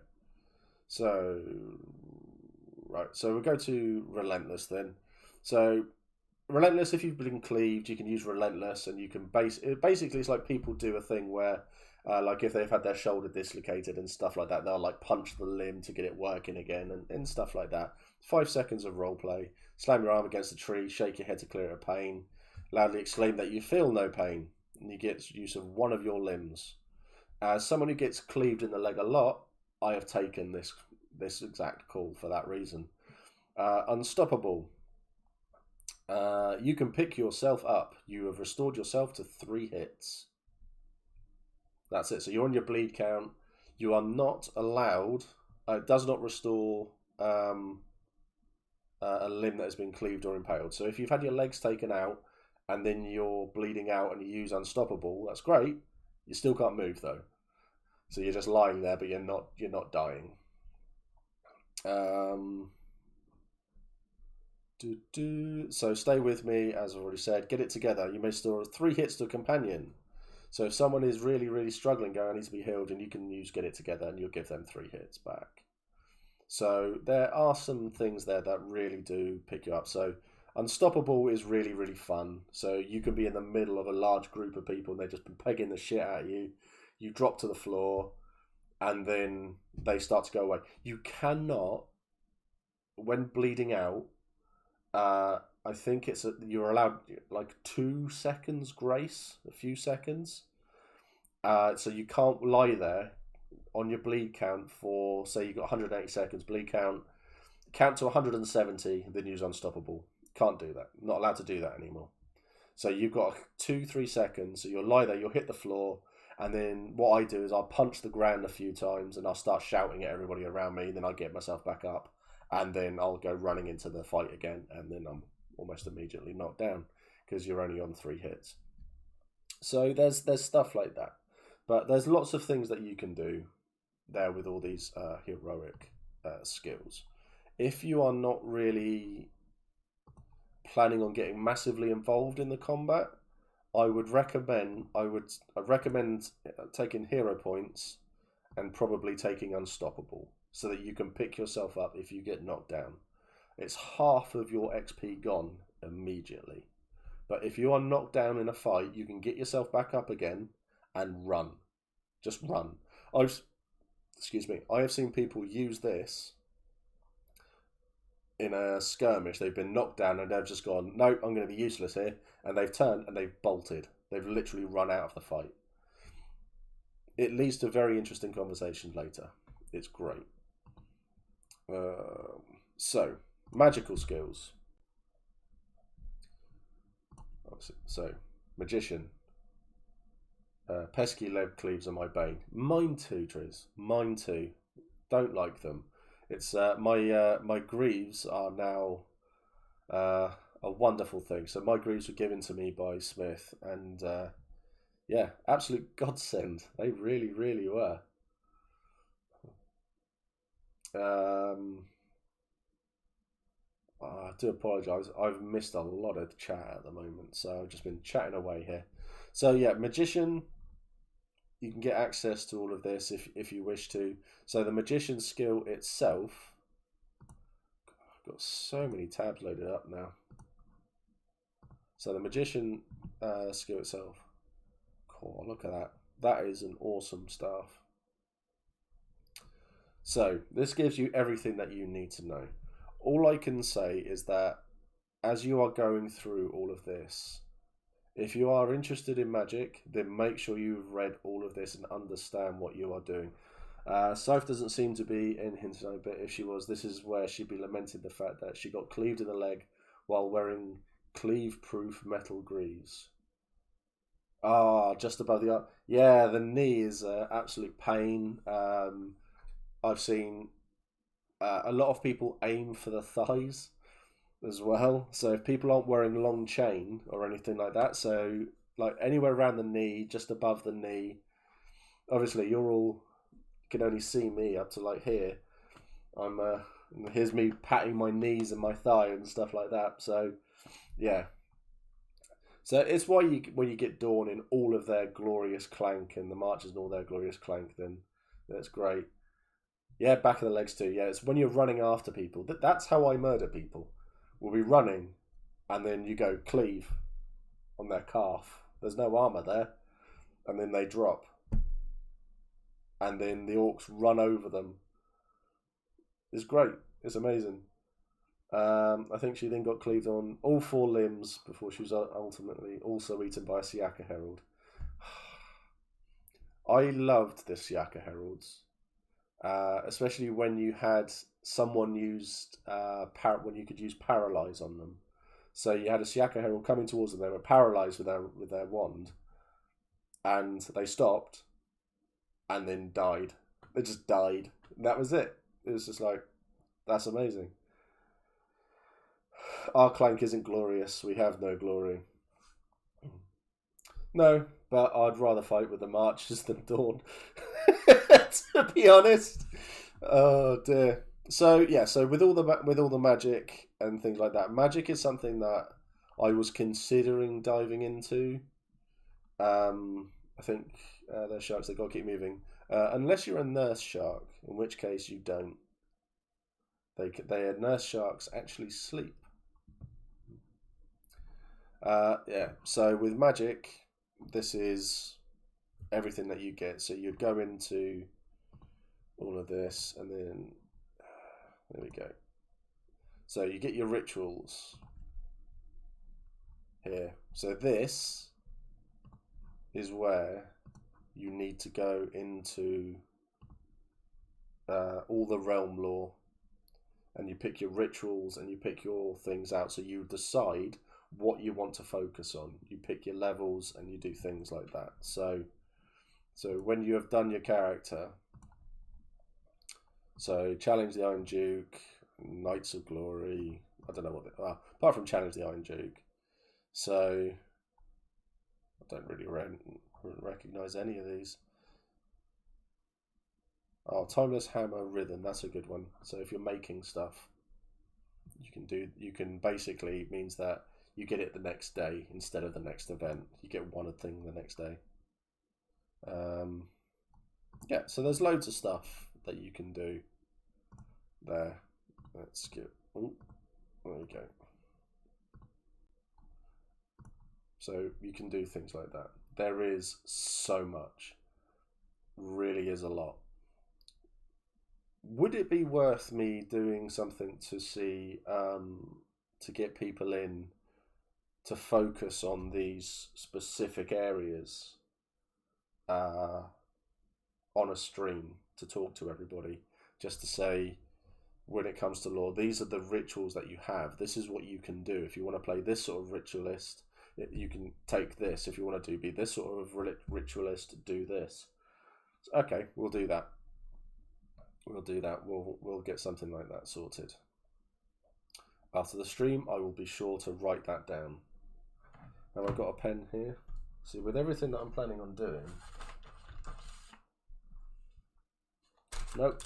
Speaker 2: So, right, so we'll go to Relentless then. So, Relentless, if you've been cleaved, you can use Relentless, and you can basically it's like people do a thing where, like if they've had their shoulder dislocated and stuff like that, they'll like punch the limb to get it working again and stuff like that. 5 seconds of roleplay. Slam your arm against a tree, shake your head to clear it of pain. Loudly exclaim that you feel no pain, and you get use of one of your limbs. As someone who gets cleaved in the leg a lot, I have taken this exact call for that reason. Unstoppable. You can pick yourself up. You have restored yourself to 3 hits. That's it. So you're on your bleed count. You are not allowed. It does not restore a limb that has been cleaved or impaled. So if you've had your legs taken out and then you're bleeding out and you use unstoppable, that's great. You still can't move though. So you're just lying there, but you're not dying. So stay with me, as I've already said. Get it together. You may store 3 hits to a companion. So if someone is really, really struggling, going, "I need to be healed," and you can use get it together, and you'll give them 3 hits back. So there are some things there that really do pick you up. So unstoppable is really, really fun. So you can be in the middle of a large group of people, and they've just been pegging the shit out of you. You drop to the floor, and then they start to go away. You cannot, when bleeding out, I think you're allowed like 2 seconds grace, a few seconds. So you can't lie there on your bleed count for, say you got 180 seconds, bleed count to 170, then use unstoppable. Can't do that. Not allowed to do that anymore. So you've got 2-3 seconds. So you'll lie there, you'll hit the floor, and then what I do is I'll punch the ground a few times and I'll start shouting at everybody around me. Then I'll get myself back up, and then I'll go running into the fight again, and then I'm almost immediately knocked down because you're only on 3 hits. So there's stuff like that, but there's lots of things that you can do there with all these heroic skills. If you are not really planning on getting massively involved in the combat, I recommend taking hero points and probably taking unstoppable so that you can pick yourself up if you get knocked down. It's half of your XP gone immediately. But if you are knocked down in a fight, you can get yourself back up again and run. Just run. I have seen people use this in a skirmish. They've been knocked down and they've just gone, no, I'm going to be useless here. And they've turned and they've bolted. They've literally run out of the fight. It leads to very interesting conversations later. It's great. So, magical skills. So, magician. Pesky lead cleaves are my bane. Mine too, Triz. Mine too. Don't like them. It's my greaves are now a wonderful thing. So my greaves were given to me by Smith, and yeah, absolute godsend. They really, really were. I do apologise. I've missed a lot of chat at the moment, so I've just been chatting away here. So yeah, magician. You can get access to all of this if you wish to. So the magician skill itself. I've got so many tabs loaded up now. So the magician skill itself. Cool, look at that. That is an awesome staff. So this gives you everything that you need to know. All I can say is that as you are going through all of this, if you are interested in magic, then make sure you've read all of this and understand what you are doing. Soph doesn't seem to be in here tonight, but if she was, this is where she'd be lamenting the fact that she got cleaved in the leg while wearing cleave-proof metal greaves. Ah, just above the... Yeah, the knee is absolute pain. I've seen a lot of people aim for the thighs as well. So if people aren't wearing long chain or anything like that, so like anywhere around the knee, just above the knee, obviously you're all can only see me up to like here. I'm here's me patting my knees and my thigh and stuff like that. So yeah. So it's why when you get Dawn in all of their glorious clank and the marchers and all their glorious clank, then that's great. Yeah, back of the legs too. Yeah, it's when you're running after people. That's how I murder people. We'll be running, and then you go cleave on their calf. There's no armor there, and then they drop, and then the orcs run over them. It's great. It's amazing. I think she then got cleaved on all 4 limbs before she was ultimately also eaten by a Siaka Herald. I loved the Siaka Heralds. Especially when you had someone used when you could use paralyze on them. So you had a Siaka Herald coming towards them. They were paralyzed with their wand, and they stopped, and then died. They just died. And that was it. It was just like, that's amazing. Our clank isn't glorious. We have no glory. No, but I'd rather fight with the Marchers than Dawn. To be honest. Oh dear. So yeah, so with all the magic and things like that, magic is something that I was considering diving into. I think they're sharks. They got to keep moving, unless you're a nurse shark, in which case you don't. Nurse sharks actually sleep. Yeah. So with magic, this is everything that you get. So you'd go into all of this, and then there we go. So you get your rituals here. So this is where you need to go into all the realm lore, and you pick your rituals and you pick your things out. So you decide what you want to focus on. You pick your levels and you do things like that. So when you have done your character, so Challenge the Iron Duke, Knights of Glory, I don't know what they are, apart from Challenge the Iron Duke. So I don't really recognize any of these. Oh, Timeless Hammer Rhythm, that's a good one. So if you're making stuff, you can basically, it means that you get it the next day instead of the next event. You get one thing the next day. Yeah, so there's loads of stuff that you can do there. Let's get, oh, there we go. So you can do things like that. There is so much. Really is a lot. Would it be worth me doing something to see, to get people in to focus on these specific areas on a stream, to talk to everybody, just to say, when it comes to lore, these are the rituals that you have. This is what you can do. If you want to play this sort of ritualist, you can take this. If you want to be this sort of ritualist, do this. Okay, we'll do that. We'll do that. We'll get something like that sorted. After the stream, I will be sure to write that down. Have I got a pen here? See, with everything that I'm planning on doing... Nope.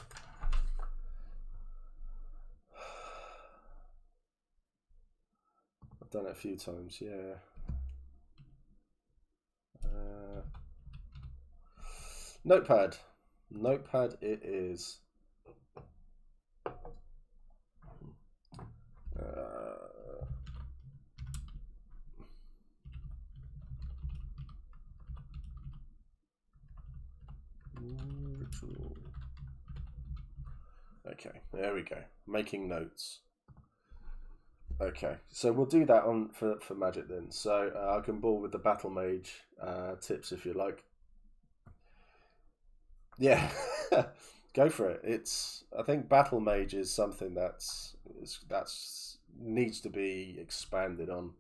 Speaker 2: I've done it a few times, yeah. Notepad. Notepad it is. Okay, there we go. Making notes. Okay, so we'll do that on for Magic then. So I can ball with the Battle Mage tips if you like. Yeah, go for it. I think Battle Mage is something that's needs to be expanded on,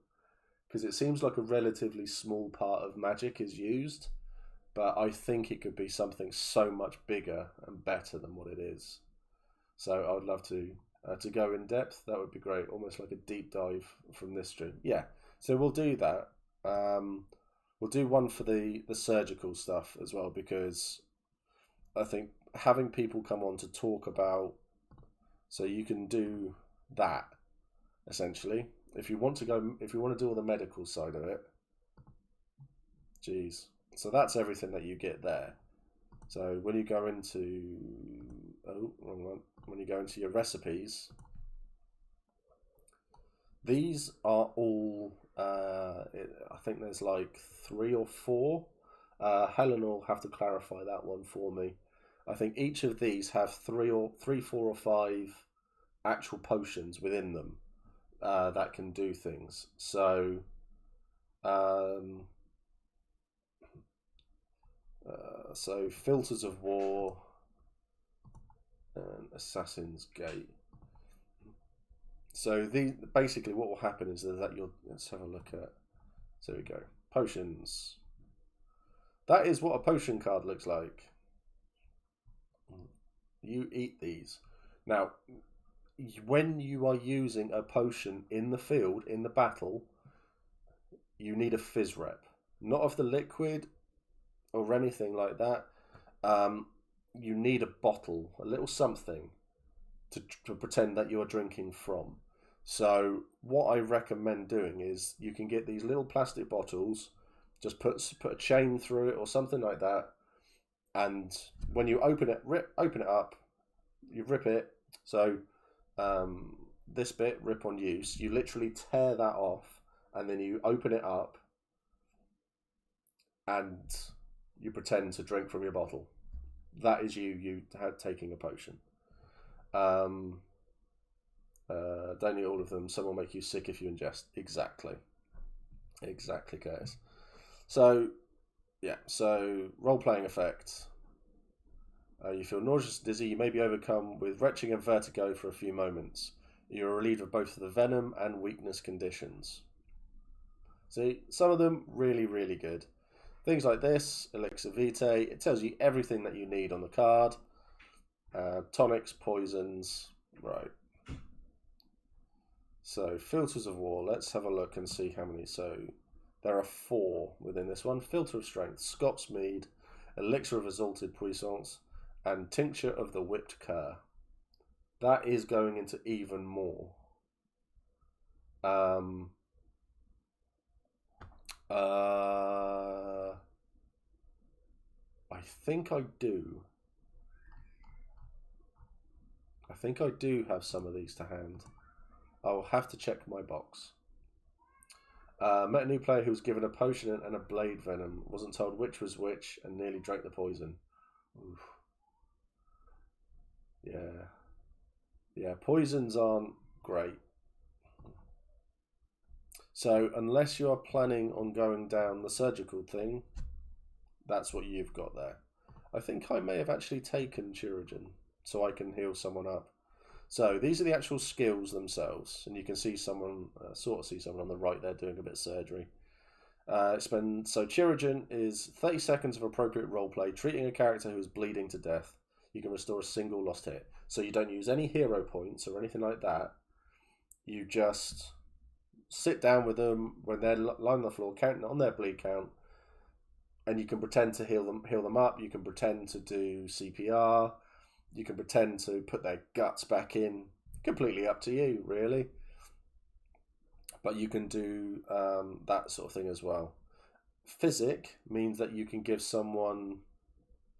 Speaker 2: because it seems like a relatively small part of Magic is used, but I think it could be something so much bigger and better than what it is. So I would love to go in depth. That would be great, almost like a deep dive from this stream. Yeah, so we'll do that. We'll do one for the surgical stuff as well, because I think having people come on to talk about, so you can do that essentially. If you want to do all the medical side of it, geez. So that's everything that you get there. So when you go into, oh, wrong one. When you go into your recipes, these are all, I think there's like 3 or 4. Helen will have to clarify that one for me. I think each of these have 3, 4 or 5 actual potions within them that can do things. So, so Filters of War and Assassin's Gate. So basically what will happen is that let's have a look at, so we go, potions. That is what a potion card looks like. You eat these. Now, when you are using a potion in the field, in the battle, you need a fizz rep. Not of the liquid or anything like that. You need a bottle, a little something to pretend that you're drinking from. So what I recommend doing is you can get these little plastic bottles, just put a chain through it or something like that, and when you open it up, you rip it. So this bit, rip on use, you literally tear that off, and then you open it up and you pretend to drink from your bottle. That is you taking a potion. Don't eat all of them. Some will make you sick if you ingest. Exactly, Curtis. So Yeah, so role-playing effect. You feel nauseous and dizzy. You may be overcome with retching and vertigo for a few moments. You are relieved of both the venom and weakness conditions. See, some of them really, really good. Things like this, Elixir Vitae, it tells you everything that you need on the card. Tonics, poisons, right. So, Filters of War, let's have a look and see how many. So, there are 4 within this one. Filter of Strength, Scots Mead, Elixir of Exalted Puissance, and Tincture of the Whipped Cur. That is going into even more. I think I do. I think I do have some of these to hand. I'll have to check my box. Met a new player who was given a potion and a blade venom. Wasn't told which was which and nearly drank the poison. Oof. Yeah. Yeah, poisons aren't great. So unless you are planning on going down the surgical thing, that's what you've got there. I think I may have actually taken Chirurgeon so I can heal someone up. So these are the actual skills themselves, and you can see someone, sort of see someone on the right there doing a bit of surgery. So Chirurgeon is 30 seconds of appropriate roleplay, treating a character who is bleeding to death. You can restore a single lost hit. So you don't use any hero points or anything like that. You just sit down with them when they're lying on the floor, counting on their bleed count, and you can pretend to heal them up. You can pretend to do CPR. You can pretend to put their guts back in. Completely up to you, really. But you can do that sort of thing as well. Physic means that you can give someone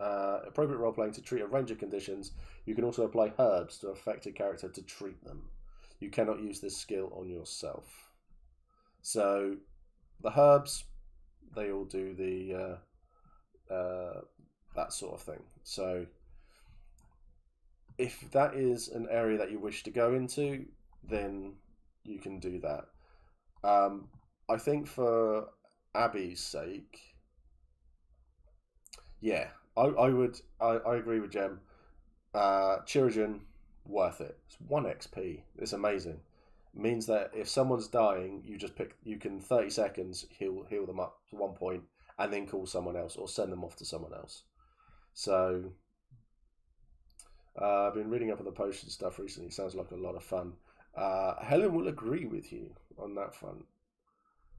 Speaker 2: appropriate role playing to treat a range of conditions. You can also apply herbs to affected character to treat them. You cannot use this skill on yourself. So the herbs, they all do the that sort of thing. So if that is an area that you wish to go into, then you can do that. I think for Abby's sake, yeah, I agree with Jem. Chirurgeon, worth it. It's 1 XP. It's amazing. It means that if someone's dying, you can 30 seconds heal them up to 1 point, and then call someone else or send them off to someone else. So I've been reading up on the potion stuff recently. It sounds like a lot of fun. Helen will agree with you on that front.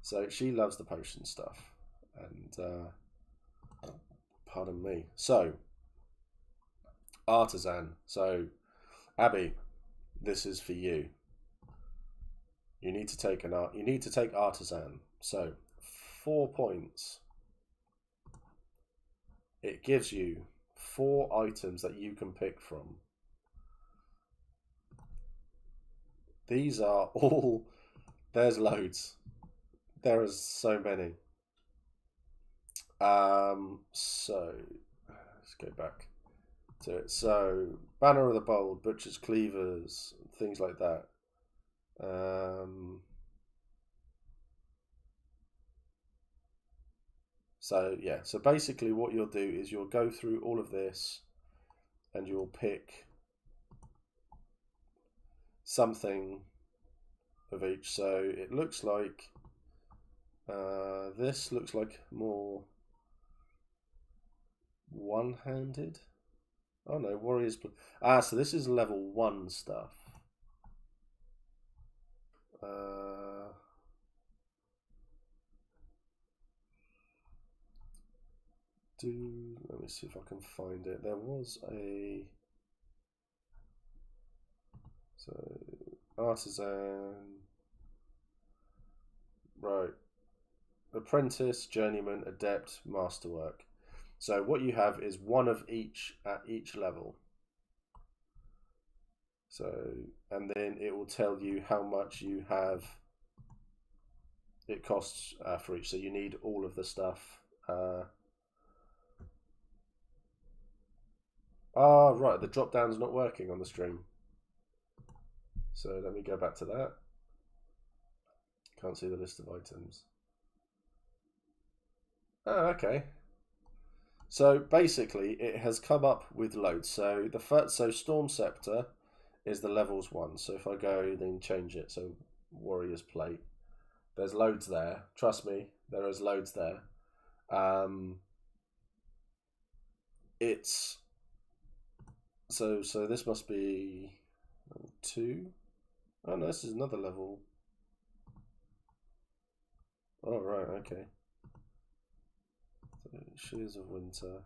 Speaker 2: So she loves the potion stuff. And pardon me. So Artisan. So Abby, this is for you. You need to take Artisan. So 4 points. It gives you 4 items that you can pick from. These are all... There's loads. There are so many. So let's go back to it. So Banner of the Bold, Butcher's Cleavers, things like that. So yeah, so basically what you'll do is you'll go through all of this and you'll pick something of each. So it looks like this looks like more one-handed. Oh no, Warriors. So this is level 1 stuff. Let me see if I can find it. There was a... So, Artisan... Right. Apprentice, Journeyman, Adept, Masterwork. So what you have is 1 of each at each level. So, and then it will tell you how much you have. It costs for each. So you need all of the stuff. Right, the drop down's not working on the stream. So let me go back to that. Can't see the list of items. Oh, okay. So basically, it has come up with loads. So Storm Scepter is the levels 1. So if I go then change it, so Warrior's Plate, there's loads there. Trust me, there is loads there. It's so this must be 2. Oh no, this is another level. Oh right, okay. So, Shears of Winter.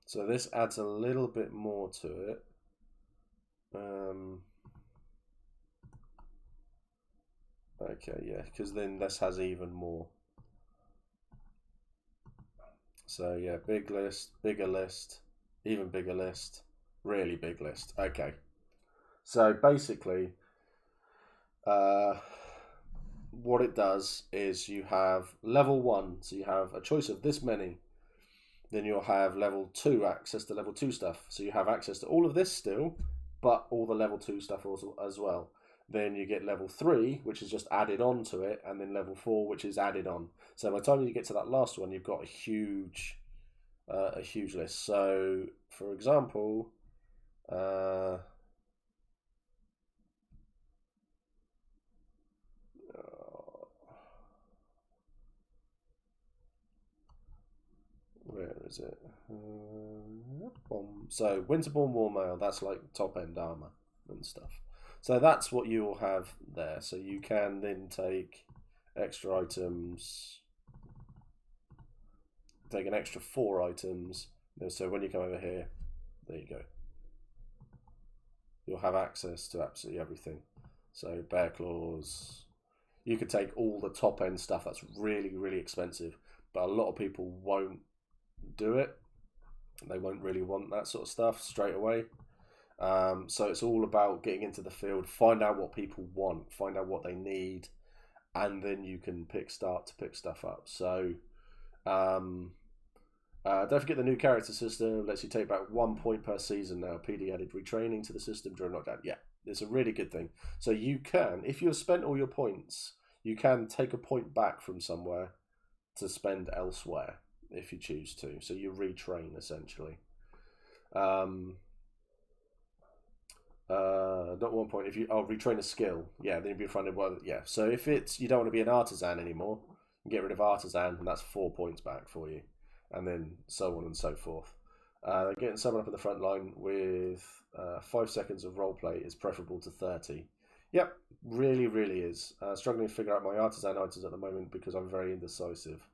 Speaker 2: So this adds a little bit more to it. Okay, yeah, because then this has even more. So yeah, big list, bigger list, even bigger list, really big list. Okay. So basically, what it does is you have level 1, so you have a choice of this many. Then you'll have level 2 access to level 2 stuff. So you have access to all of this still, but all the level 2 stuff also, as well. Then you get level 3, which is just added on to it, and then level 4, which is added on. So by the time you get to that last one, you've got a huge list. So, for example, where is it? So Winterborn Warmail, that's like top end armor and stuff. So that's what you will have there. So you can then take extra items, take an extra 4 items. So when you come over here, there you go. You'll have access to absolutely everything. So bear claws. You could take all the top end stuff that's really, really expensive, but a lot of people won't do it. They won't really want that sort of stuff straight away. So it's all about getting into the field, find out what people want, find out what they need, and then you can start to pick stuff up. So don't forget the new character system lets you take back 1 point per season now. PD added retraining to the system during lockdown. Yeah, it's a really good thing. So you can, if you have spent all your points, you can take a point back from somewhere to spend elsewhere if you choose to. So you retrain essentially. Not 1 point. If you retrain a skill, yeah, then you'd be finding yeah. So if it's you don't want to be an artisan anymore, you get rid of artisan, and that's 4 points back for you, and then so on and so forth. Getting someone up in the front line with 5 seconds of roleplay is preferable to 30. Yep, really, really is. Struggling to figure out my artisan items at the moment because I'm very indecisive.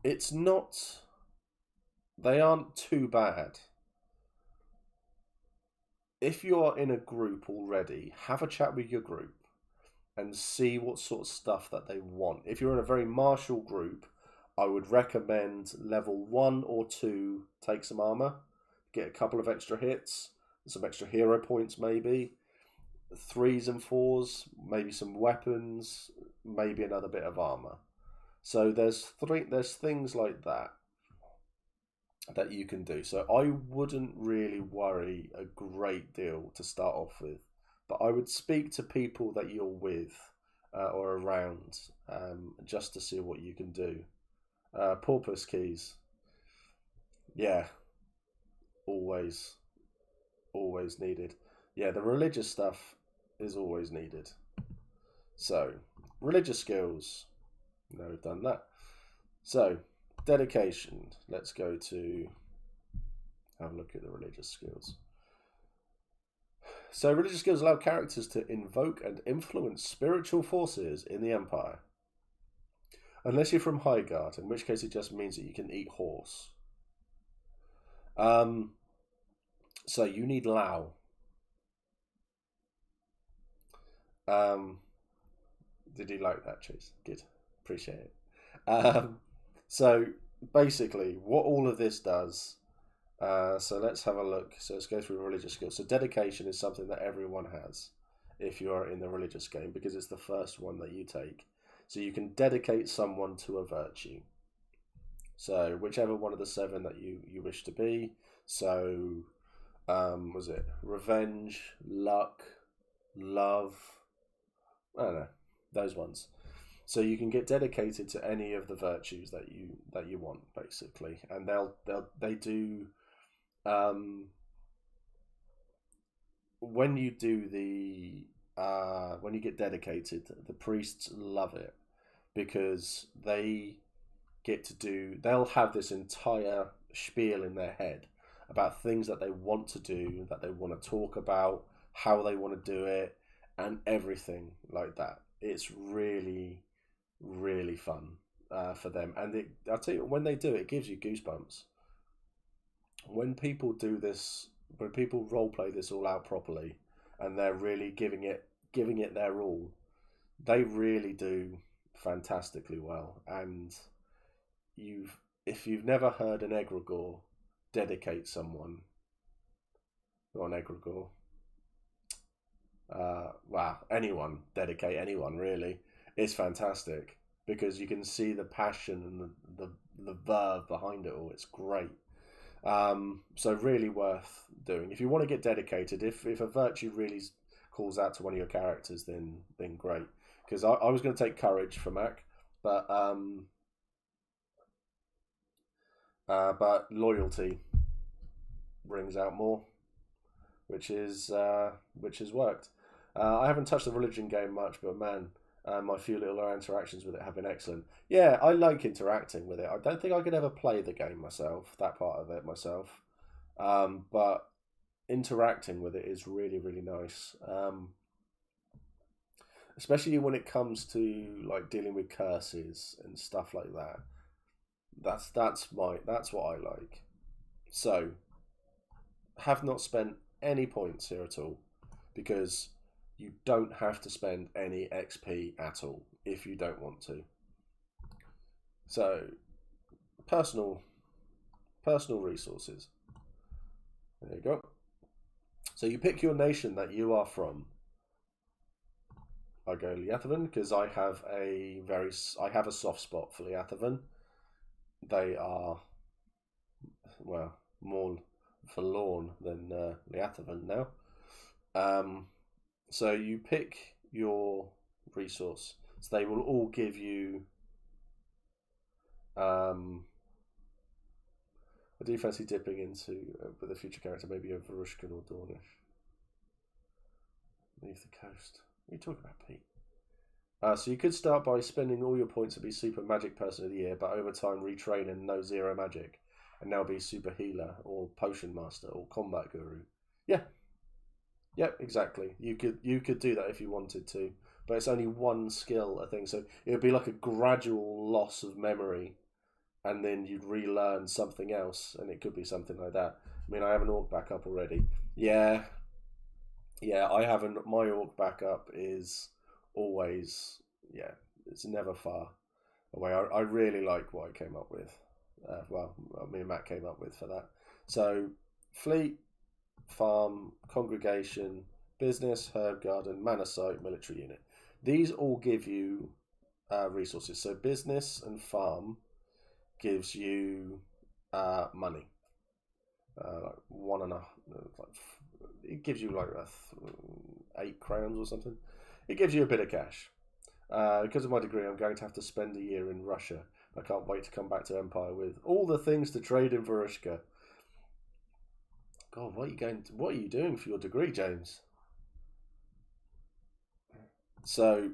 Speaker 2: It's not. They aren't too bad. If you're in a group already, have a chat with your group and see what sort of stuff that they want. If you're in a very martial group, I would recommend level 1 or 2 take some armor, get a couple of extra hits, some extra hero points maybe, 3s and 4s, maybe some weapons, maybe another bit of armor. So there's things like that you can do. So I wouldn't really worry a great deal to start off with, but I would speak to people that you're with or around just to see what you can do. Porpoise keys, yeah, always needed. Yeah, the religious stuff is always needed. So religious skills, no, we've done that. So dedication, let's go to have a look at the religious skills. So religious skills allow characters to invoke and influence spiritual forces in the Empire. Unless you're from Highguard, in which case it just means that you can eat horse. So you need Lao. Did you like that, Chase? Good. Appreciate it. So basically, what all of this does, so let's have a look. So let's go through religious skills. So dedication is something that everyone has if you are in the religious game because it's the first one that you take. So you can dedicate someone to a virtue. So whichever one of the 7 that you wish to be. So was it revenge, luck, love? I don't know. those ones. So you can get dedicated to any of the virtues that you want, basically, and they do. When you do when you get dedicated, the priests love it because they'll have this entire spiel in their head about things that they want to do, that they want to talk about, how they want to do it, and everything like that. It's really, really fun for them. And I'll tell you, when they do it, it gives you goosebumps. When people do this, when people role play this all out properly, and they're really giving it their all, they really do fantastically well. And if you've never heard an egregore dedicate someone, or an egregore, anyone dedicate anyone, really, it's fantastic because you can see the passion and the verve behind it all. It's great. So really worth doing. If you want to get dedicated, if a virtue really calls out to one of your characters, then great. Because I was going to take courage for Mac, but loyalty brings out more, which has worked. I haven't touched the religion game much, but man, my few little interactions with it have been excellent. Yeah, I like interacting with it. I don't think I could ever play the game myself, that part of it myself, but interacting with it is really, really nice. Especially when it comes to like dealing with curses and stuff like that. That's what I like. So, have not spent any points here at all, because you don't have to spend any XP at all if you don't want to. So, personal resources. There you go. So you pick your nation that you are from. I go Liathavan because I have a soft spot for Liathavan. They are, well, more forlorn than Liathavan now. So you pick your resource. So they will all give you. I do fancy dipping into with a future character, maybe a Varushkan or Dornish. Leave the coast. What are you talking about, Pete? So you could start by spending all your points to be Super Magic Person of the Year, but over time retrain and know Zero Magic, and now be Super Healer or Potion Master or Combat Guru. Yeah, exactly. You could do that if you wanted to, but it's only one skill, I think. So it would be like a gradual loss of memory, and then you'd relearn something else, and it could be something like that. I mean, I have an orc backup already. Yeah, I have my orc backup is always, it's never far away. I really like what I came up with. Me and Matt came up with for that. So, fleet, farm, congregation, business, herb garden, manor site, military unit. These all give you resources. So, business and farm gives you money. It gives you like 8 crowns or something. It gives you a bit of cash. Because of my degree, I'm going to have to spend a year in Russia. I can't wait to come back to Empire with all the things to trade in Varushka. God, what are you doing for your degree, James? So,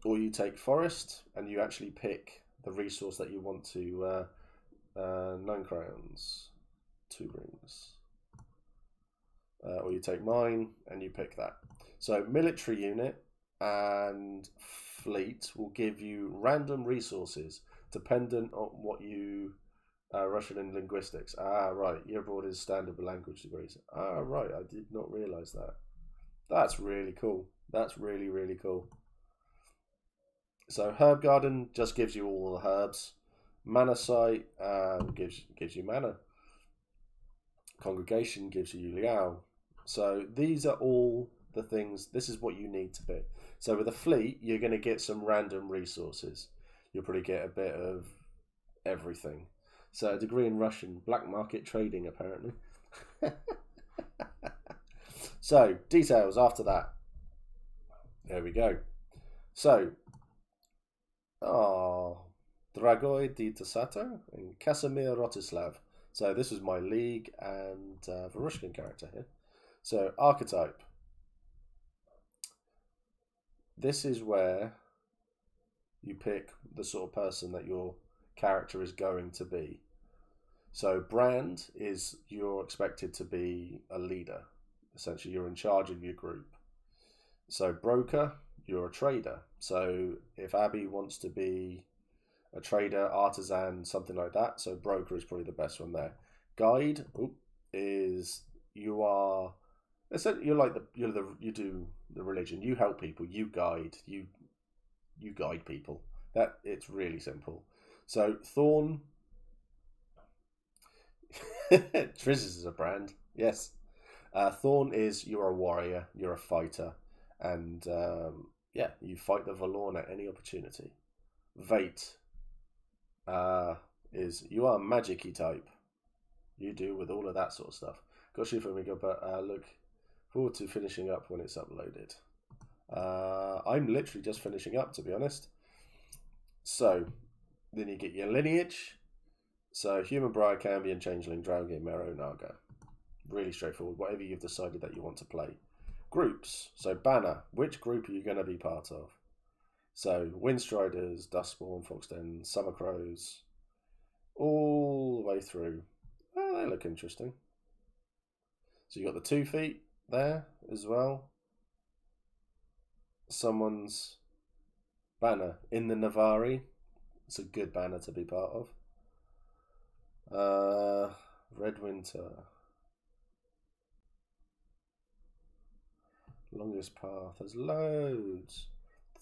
Speaker 2: or you take forest and you actually pick the resource that you want to 9 crowns, 2 rings. Or you take mine and you pick that. So military unit and fleet will give you random resources dependent on what you Russian and linguistics. Right. Year abroad is standard with language degrees. Right. I did not realise that. That's really cool. That's really, really cool. So herb garden just gives you all the herbs. Manor site gives you mana. Congregation gives you Liao. So these are all the things. This is what you need to pick. So with a fleet, you're going to get some random resources. You'll probably get a bit of everything. So a degree in Russian, black market trading apparently. So details after that. There we go. So, Dragoi di Tasato and Casimir Rotislav. So this was my League and Varushkin character here. So Archetype. This is where you pick the sort of person that your character is going to be. So Brand is you're expected to be a leader. Essentially, you're in charge of your group. So Broker, you're a trader. So if Abby wants to be a trader, artisan, something like that, so Broker is probably the best one there. Guide is you are essentially you do the religion. You help people. You guide. You guide people. That it's really simple. So Thorn. Triz is a brand. Yes. Thorn is you're a warrior. You're a fighter, and you fight the Valorn at any opportunity. Vate is you are magic-y type. You do with all of that sort of stuff. Got you for me, but look forward to finishing up when it's uploaded. I'm literally just finishing up, to be honest. So then you get your lineage. So human, bride, Cambion, changeling, dragon, Mero, Naga. Really straightforward. Whatever you've decided that you want to play. Groups. So banner. Which group are you going to be part of? So Windstriders, Dustborn, Foxden, Summer Crows, all the way through. Oh, they look interesting. So you got the 2 feet there as well. Someone's banner in the Navari. It's a good banner to be part of. Red Winter. Longest Path. There's loads.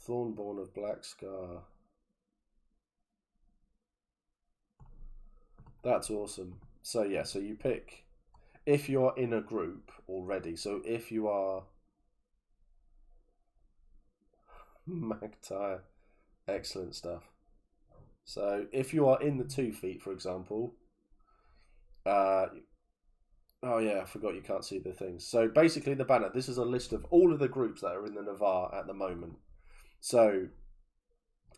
Speaker 2: Thornborn of Black Scar. That's awesome. So yeah, so you pick if you're in a group already. So if you are Magtire, excellent stuff. So if you are in the 2 feet, for example, oh yeah, I forgot you can't see the things. So basically the banner, this is a list of all of the groups that are in the Navarre at the moment. So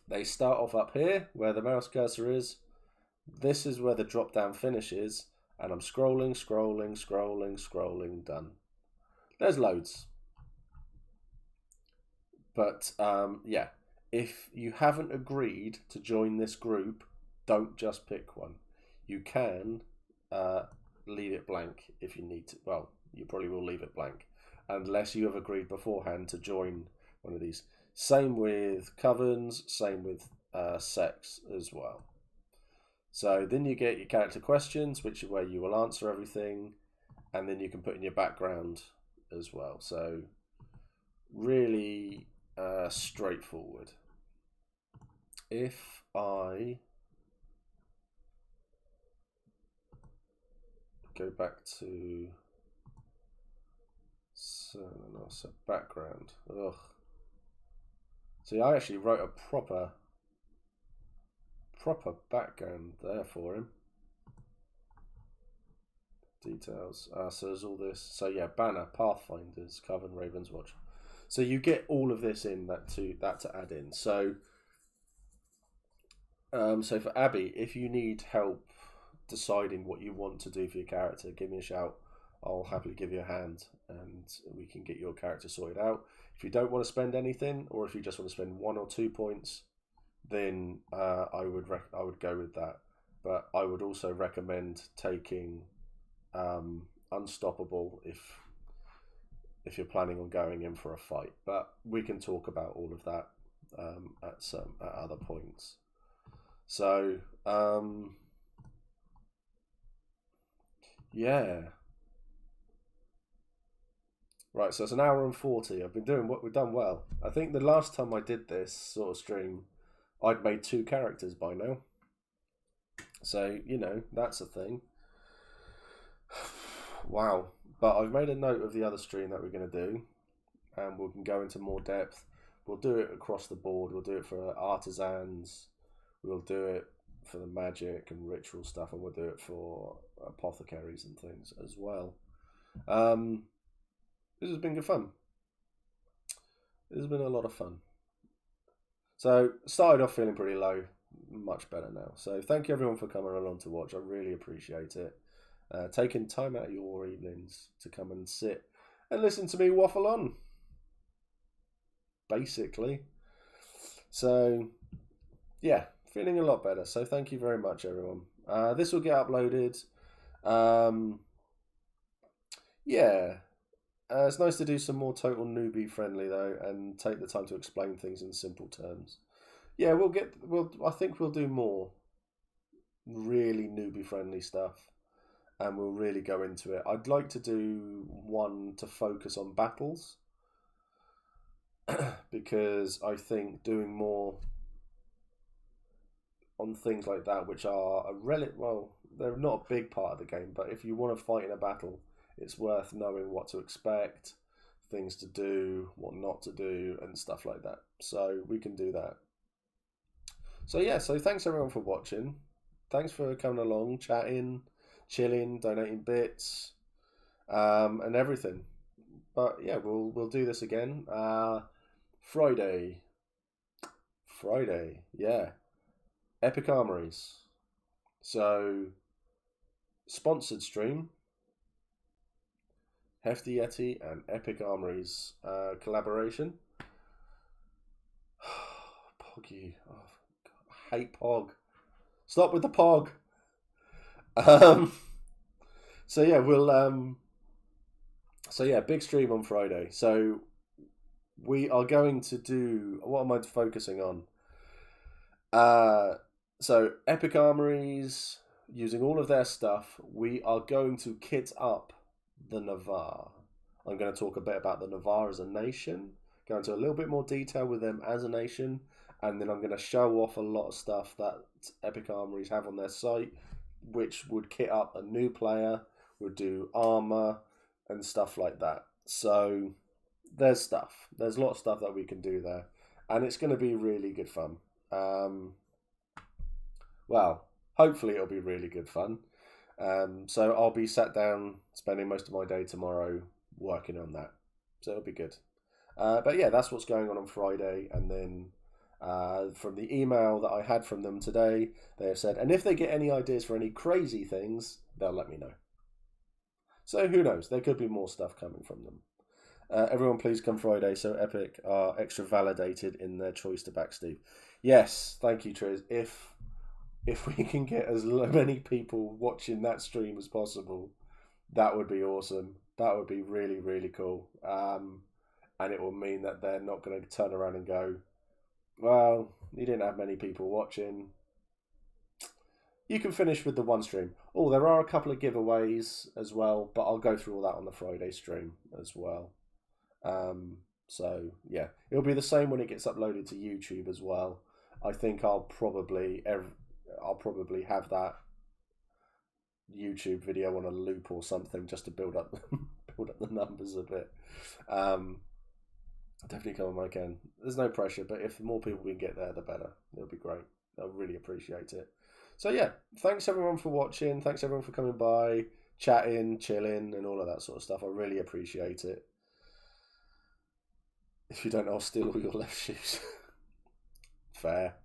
Speaker 2: they start off up here where the mouse cursor is. This is where the drop down finishes, and I'm scrolling, done. There's loads. But yeah, if you haven't agreed to join this group, don't just pick one. You can leave it blank if you need to. Well, you probably will leave it blank unless you have agreed beforehand to join one of these. Same with covens, same with sex as well. So then you get your character questions, which is where you will answer everything, and then you can put in your background as well. So really straightforward. If I go back to so background. Ugh. See, I actually wrote a proper background there for him. Details. So there's all this. So yeah, banner, Pathfinders, Coven, Raven's Watch. So you get all of this in that to add in. So so for Abby, if you need help deciding what you want to do for your character, give me a shout. I'll happily give you a hand and we can get your character sorted out. If you don't want to spend anything, or if you just want to spend 1 or 2 points, then I would go with that. But I would also recommend taking Unstoppable if you're planning on going in for a fight. But we can talk about all of that at other points. So yeah. Right, so it's an hour and 40. I've been doing what we've done well. I think the last time I did this sort of stream, I'd made 2 characters by now. So, you know, that's a thing. Wow. But I've made a note of the other stream that we're going to do. And we can go into more depth. We'll do it across the board. We'll do it for artisans. We'll do it for the magic and ritual stuff. And we'll do it for apothecaries and things as well. This has been good fun. This has been a lot of fun. So started off feeling pretty low, much better now. So thank you everyone for coming along to watch. I really appreciate it. Taking time out of your evenings to come and sit and listen to me waffle on, basically. So yeah, feeling a lot better. So thank you very much, everyone. This will get uploaded. Yeah. It's nice to do some more total newbie friendly though, and take the time to explain things in simple terms. Yeah, I think we'll do more really newbie friendly stuff, and we'll really go into it. I'd like to do one to focus on battles, because I think doing more on things like that, which are they're not a big part of the game, but if you want to fight in a battle, it's worth knowing what to expect, things to do, what not to do, and stuff like that. So we can do that. So yeah, so thanks everyone for watching. Thanks for coming along, chatting, chilling, donating bits, and everything. But yeah, we'll do this again. Friday, yeah. Epic Armories. So sponsored stream. Hefty Yeti and Epic Armories collaboration. Poggy. Oh, God, I hate Pog. Stop with the Pog. So yeah, big stream on Friday. So we are going to do, what am I focusing on? So Epic Armories, using all of their stuff, we are going to kit up the Navarre. I'm going to talk a bit about the Navarre as a nation, go into a little bit more detail with them as a nation, and then I'm going to show off a lot of stuff that Epic Armories have on their site, which would kit up a new player, would do armor and stuff like that. So there's a lot of stuff that we can do there, and it's going to be really good fun. Well, hopefully it'll be really good fun. So I'll be sat down spending most of my day tomorrow working on that. So it'll be good. But yeah, that's what's going on Friday. And then from the email that I had from them today, they have said, and if they get any ideas for any crazy things, they'll let me know. So who knows? There could be more stuff coming from them. Everyone please come Friday so Epic are extra validated in their choice to back Steve. Yes, thank you, Triz. If we can get as many people watching that stream as possible, that would be awesome. That would be really, really cool. And it will mean that they're not going to turn around and go, well, you didn't have many people watching. You can finish with the one stream. Oh, there are a couple of giveaways as well, but I'll go through all that on the Friday stream as well. So yeah, it'll be the same when it gets uploaded to YouTube as well. I think I'll probably have that YouTube video on a loop or something just to build up the numbers a bit. Definitely come when I can. There's no pressure, but if more people we can get there, the better. It'll be great. I'll really appreciate it. So yeah, thanks everyone for watching. Thanks everyone for coming by, chatting, chilling, and all of that sort of stuff. I really appreciate it. If you don't, I'll steal all your left shoes. Fair.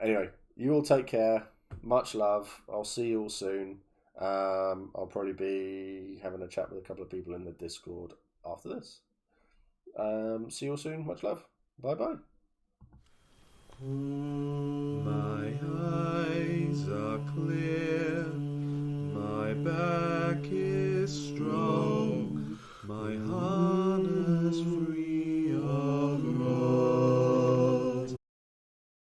Speaker 2: Anyway, you all take care. Much love. I'll see you all soon. I'll probably be having a chat with a couple of people in the Discord after this. See you all soon. Much love. Bye bye.
Speaker 1: My eyes are clear.